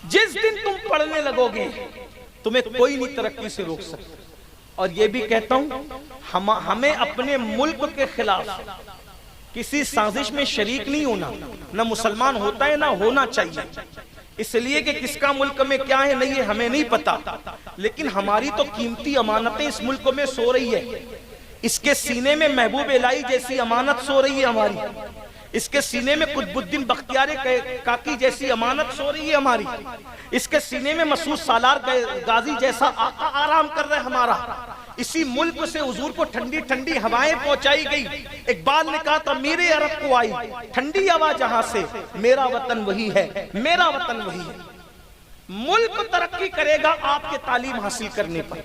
جس دن تم پڑھنے لگو گے، تمہیں کوئی نہیں ترقی سے روک سکتا۔ اور یہ بھی کہتا ہوں، ہمیں اپنے ملک کے خلاف کسی سازش میں شریک نہیں ہونا، نہ مسلمان ہوتا ہے نہ ہونا چاہیے، اس لیے کہ کس کا ملک میں کیا ہے نہیں ہے ہمیں نہیں پتا، لیکن ہماری تو قیمتی امانتیں اس ملک میں سو رہی ہے، اس کے سینے میں محبوب الہی جیسی امانت سو رہی ہے ہماری، اس کے سینے میں قطب الدین بختیار کاکی جیسی امانت سو رہی ہے ہماری، اس کے سینے میں مسعود سالار غازی جیسا آقا آرام کر رہا ہے ہمارا۔ اسی ملک سے حضور کو ٹھنڈی ٹھنڈی ہوائیں پہنچائی گئی۔ اقبال نے کہا تھا، میرے عرب کو آئی ٹھنڈی ہوا جہاں سے، میرا وطن وہی ہے، میرا وطن وہی ہے۔ ملک ترقی کرے گا آپ کے تعلیم حاصل کرنے پر،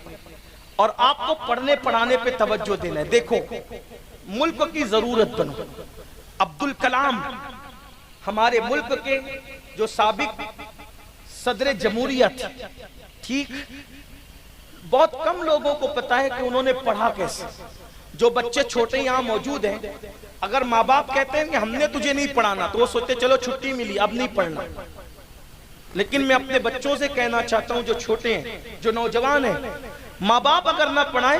اور آپ کو پڑھنے پڑھانے پہ توجہ دینا ہے۔ دیکھو، ملک کی ضرورت بنو۔ عبدالکلام ہمارے ملک کے جو سابق صدر جمہوریہ تھے، ٹھیک، بہت کم لوگوں کو پتا ہے کہ انہوں نے پڑھا کیسے۔ جو بچے چھوٹے یہاں موجود ہیں، اگر ماں باپ کہتے ہیں کہ ہم نے تجھے نہیں پڑھانا تو وہ سوچتے چلو چھٹی ملی اب نہیں پڑھنا، لیکن میں اپنے بچوں سے کہنا چاہتا ہوں جو چھوٹے ہیں، جو نوجوان ہیں، ماں باپ اگر نہ پڑھائیں،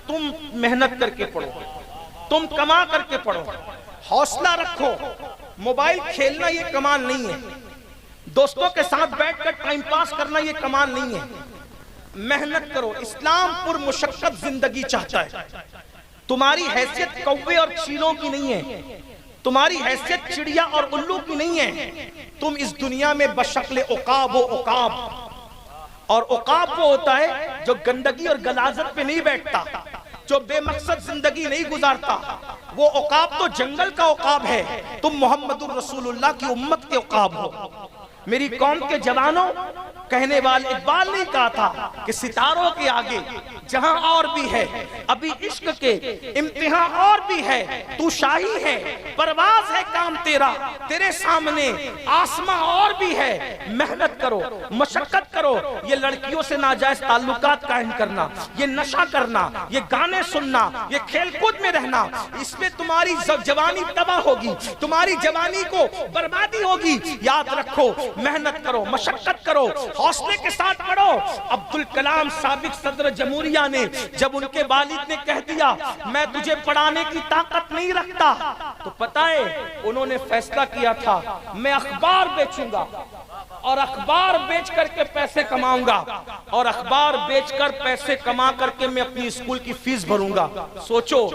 تم محنت کر کے پڑھو، تم کما کر کے پڑھو، حوصلہ رکھو۔ موبائل کھیلنا یہ کمال نہیں ہے، دوستوں کے ساتھ بیٹھ کر ٹائم پاس کرنا یہ کمال نہیں ہے، محنت کرو۔ اسلام پر مشقت زندگی چاہتا ہے۔ تمہاری حیثیت کوے اور چیلوں کی نہیں ہے، تمہاری حیثیت چڑیا اور الو کی نہیں ہے۔ تم اس دنیا میں بشکل عقاب ہو، عقاب، اور عقاب وہ ہوتا ہے جو گندگی اور غلاظت پہ نہیں بیٹھتا، جو بے مقصد زندگی نہیں گزارتا۔ وہ عقاب تو جنگل کا عقاب ہے، تم محمد الرسول اللہ کی امت کے عقاب ہو۔ میری قوم کے جوانوں، کہنے والے اقبال نے کہا تھا کہ ستاروں کے آگے جہاں اور بھی ہے، ابھی عشق کے امتحان اور بھی ہے، تو شاہی ہے، پرواز ہے کام تیرا، تیرے سامنے آسماں اور بھی ہے۔ محنت کرو، مشقت کرو۔ یہ لڑکیوں سے ناجائز تعلقات قائم کرنا، یہ نشہ کرنا، یہ گانے سننا، یہ کھیل کود میں رہنا، اس میں تمہاری جوانی تباہ ہوگی، تمہاری جوانی کو بربادی ہوگی۔ یاد رکھو، محنت کرو، مشقت کرو، حوصلے کے ساتھ پڑھو۔ عبدالکلام سابق صدر جمہوریہ نے جب ان کے والد نے کہہ دیا میں تجھے پڑھانے کی طاقت نہیں رکھتا، تو پتہ ہے انہوں نے فیصلہ کیا تھا میں اخبار بیچوں گا، اور اخبار بیچ کر کے پیسے کماؤں گا، اور اخبار بیچ کر پیسے کما کر کے میں اپنی اسکول کی فیس بھروں گا۔ سوچو،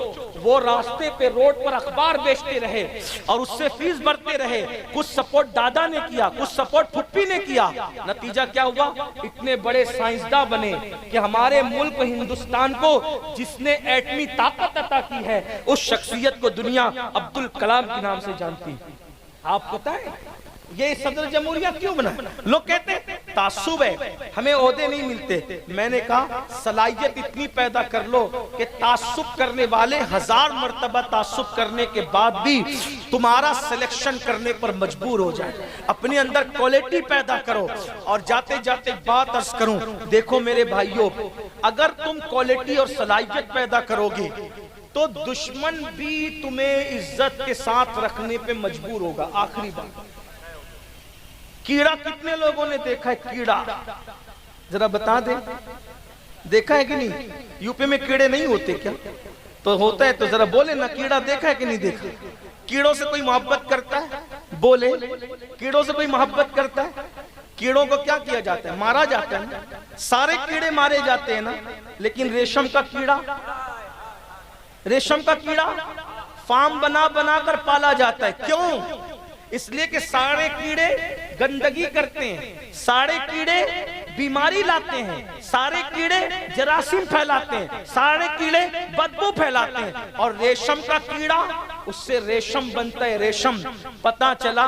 وہ راستے پہ روڈ پر اخبار بیچتے رہے اور اس سے فیس بھرتے رہے، کچھ سپورٹ دادا نے کیا، کچھ سپورٹ پھپھی نے کیا، نتیجہ کیا ہوا؟ اتنے بڑے سائنسداں بنے کہ ہمارے ملک ہندوستان کو جس نے ایٹمی طاقت عطا کی ہے، اس شخصیت کو دنیا عبدالکلام کے نام سے جانتی ہے۔ آپ پتہ ہے یہ صدر جمہوریہ کیوں بنا؟ لوگ کہتے ہیں تعصب ہے، ہمیں عہدے نہیں ملتے۔ میں نے کہا صلاحیت اتنی پیدا کر لو کہ تعصب کرنے والے 1000 مرتبہ تعصب کرنے کے بعد بھی تمہارا سلیکشن کرنے پر مجبور ہو جائے۔ اپنے اندر کوالٹی پیدا کرو۔ اور جاتے جاتے بات عرض کروں، دیکھو میرے بھائیوں، اگر تم کوالٹی اور صلاحیت پیدا کرو گے تو دشمن بھی تمہیں عزت کے ساتھ رکھنے پہ مجبور ہوگا۔ آخری بات، کیڑا کتنے لوگوں نے دیکھا ہے؟ کیڑا ذرا بتا دیں، دیکھا ہے کہ نہیں؟ یو پی میں کیڑے نہیں ہوتے کیا؟ تو ہوتا ہے تو ذرا بولے نا، کیڑا دیکھا ہے کہ نہیں دیکھا؟ کیڑوں سے کوئی محبت کرتا ہے؟ بولے، کیڑوں سے کوئی محبت کرتا ہے؟ کیڑوں کو کیا کیا جاتا ہے؟ مارا جاتا ہے نا، سارے کیڑے مارے جاتے ہیں نا، لیکن ریشم کا کیڑا، ریشم کا کیڑا فارم بنا بنا کر پالا جاتا ہے. کیوں؟ اس لیے کہ سارے کیڑے گندگی کرتے ہیں، سارے کیڑے بیماری لاتے ہیں، سارے کیڑے جراثیم پھیلاتے ہیں، سارے کیڑے بدبو پھیلاتے ہیں. اور ریشم کا کیڑا، اس سے ریشم بنتا ہے، ریشم. پتا چلا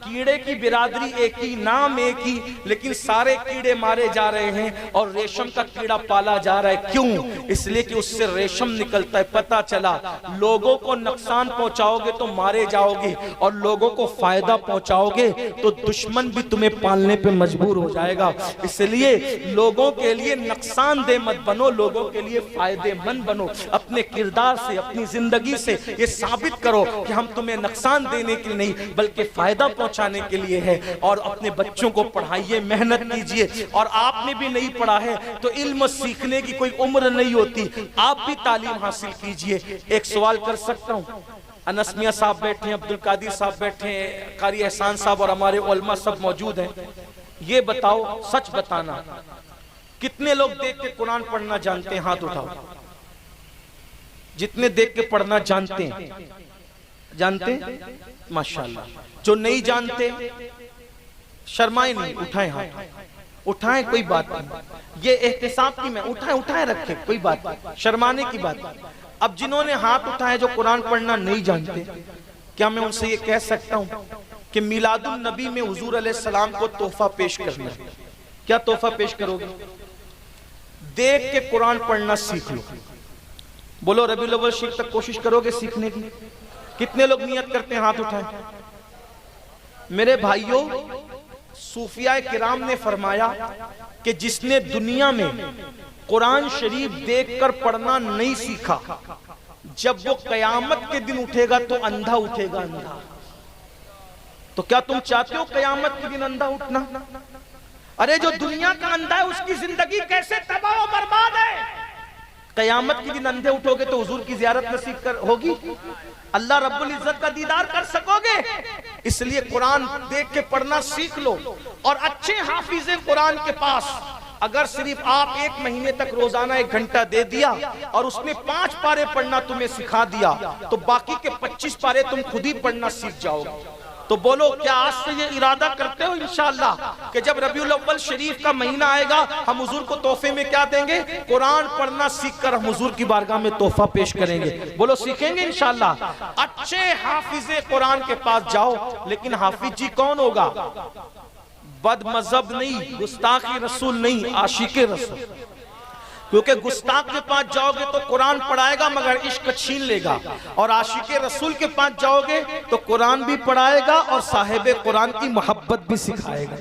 کیڑے کی برادری ایک ہی، نام ایک ہی، لیکن سارے کیڑے مارے جا رہے ہیں اور ریشم کا کیڑا پالا جا رہا ہے. کیوں؟ اس لیے کہ اس سے ریشم نکلتا ہے. پتا چلا لوگوں کو نقصان پہنچاؤ گے تو مارے جاؤ گے، اور لوگوں کو فائدہ پہنچاؤ گے تو دشمن بھی تمہیں پالنے پہ مجبور ہو جائے گا. اس لیے لوگوں کے لیے نقصان دہ مت بنو، لوگوں کے لیے فائدے مند بنو. اپنے کردار سے، اپنی زندگی سے یہ ثابت کرو کہ ہم تمہیں نقصان دینے کے لیے نہیں بلکہ فائدہ پہنچانے کے لیے ہے. اور اپنے بچوں کو پڑھائیے، محنت کیجئے. اور آپ نے بھی نہیں پڑھا ہے تو علم سیکھنے کی کوئی عمر نہیں ہوتی، آپ بھی تعلیم حاصل کیجئے. ایک سوال کر سکتا ہوں؟ انس میاں صاحب بیٹھے ہیں، عبدالقادر صاحب بیٹھے ہیں، قاری احسان صاحب اور ہمارے علماء سب موجود ہیں. یہ بتاؤ، سچ بتانا، کتنے لوگ دیکھ کے قرآن پڑھنا جانتے ہیں؟ ہاتھ اٹھاؤ. جتنے دیکھ کے پڑھنا جانتے ہیں، جانتے ہیں؟ ماشاءاللہ. جو نہیں جانتے شرمائے نہیں، اٹھائیں ہاتھ، اٹھائیں، کوئی بات نہیں. یہ احتساب کی میں اٹھائیں رکھیں، کوئی بات نہیں، شرمانے کی بات نہیں. اب جنہوں نے ہاتھ اٹھائے جو قرآن پڑھنا نہیں جانتے، کیا میں ان سے یہ کہہ سکتا ہوں کہ میلاد النبی میں حضور علیہ السلام کو تحفہ پیش کرنا ہے؟ کیا تحفہ پیش کرو گے؟ دیکھ کے قرآن پڑھنا سیکھ لو. بولو ربیع الاول شریف تک کوشش کرو گے سیکھنے کی؟ کتنے لوگ نیت کرتے ہیں؟ ہاتھ اٹھائیں. میرے بھائیوں، صوفیاء کرام نے فرمایا کہ جس نے دنیا میں قرآن شریف دیکھ کر پڑھنا نہیں سیکھا، جب وہ قیامت کے دن اٹھے گا تو اندھا اٹھے گا، اندھا. تو کیا تم چاہتے ہو قیامت کے دن اندھا اٹھنا؟ ارے جو دنیا کا اندھا ہے اس کی زندگی کیسے تباہ و برباد ہے. قیامت کے دن اندھے اٹھو گے تو حضور کی زیارت نصیب ہوگی، اللہ رب العزت کا دیدار کر سکو گے. اس لیے قرآن دیکھ کے پڑھنا سیکھ لو. اور اچھے حافظ قرآن کے پاس اگر صرف آپ 1 مہینے تک روزانہ 1 گھنٹہ دے دیا اور اس نے 5 پارے پڑھنا تمہیں سکھا دیا تو باقی کے 25 پارے تم خود ہی پڑھنا سیکھ جاؤ گے. تو بولو، کیا آج سے یہ ارادہ کرتے ہو انشاءاللہ کہ جب ربیع الاول شریف کا مہینہ آئے گا ہم حضور کو تحفے میں کیا دیں گے؟ قرآن پڑھنا سیکھ کر ہم حضور کی بارگاہ میں تحفہ پیش کریں گے. بولو سیکھیں گے انشاءاللہ. اچھے حافظ قرآن کے پاس جاؤ، لیکن حافظ جی کون ہوگا؟ بد مذہب نہیں، گستاخ رسول نہیں، عاشق رسول. کیونکہ گستاخ کے پاس جاؤ گے تو قرآن پڑھائے گا مگر عشق چھین لے گا، اور عاشق رسول کے پاس جاؤ گے تو قرآن بھی پڑھائے گا اور صاحب قرآن کی محبت بھی سکھائے گا.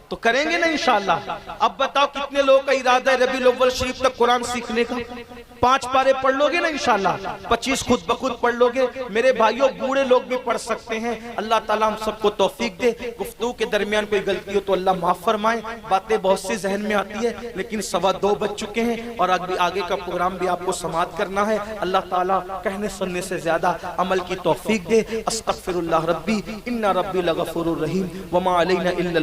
تو کریں گے نا انشاءاللہ. اب بتاؤ کتنے لوگوں کا ارادہ ہے ربیع الاول شریف تک قرآن سیکھنے کا؟ 5 پارے پڑھ لو گے نا انشاءاللہ، 25 خود بخود پڑھ لو گے. میرے بھائیوں، بوڑھے لوگ بھی پڑھ سکتے ہیں. اللہ تعالیٰ ہم سب کو توفیق دے. گفتگو کے درمیان کوئی غلطی ہو تو اللہ معاف فرمائے. باتیں بہت سی ذہن میں آتی ہے لیکن 2:15 بج چکے ہیں اور آگے کا پروگرام بھی آپ کو سماعت کرنا ہے. اللہ تعالیٰ کہنے سننے سے زیادہ عمل کی توفیق دے. استغفر اللہ ربی ان ربی لغفور الرحیم وما علینا الا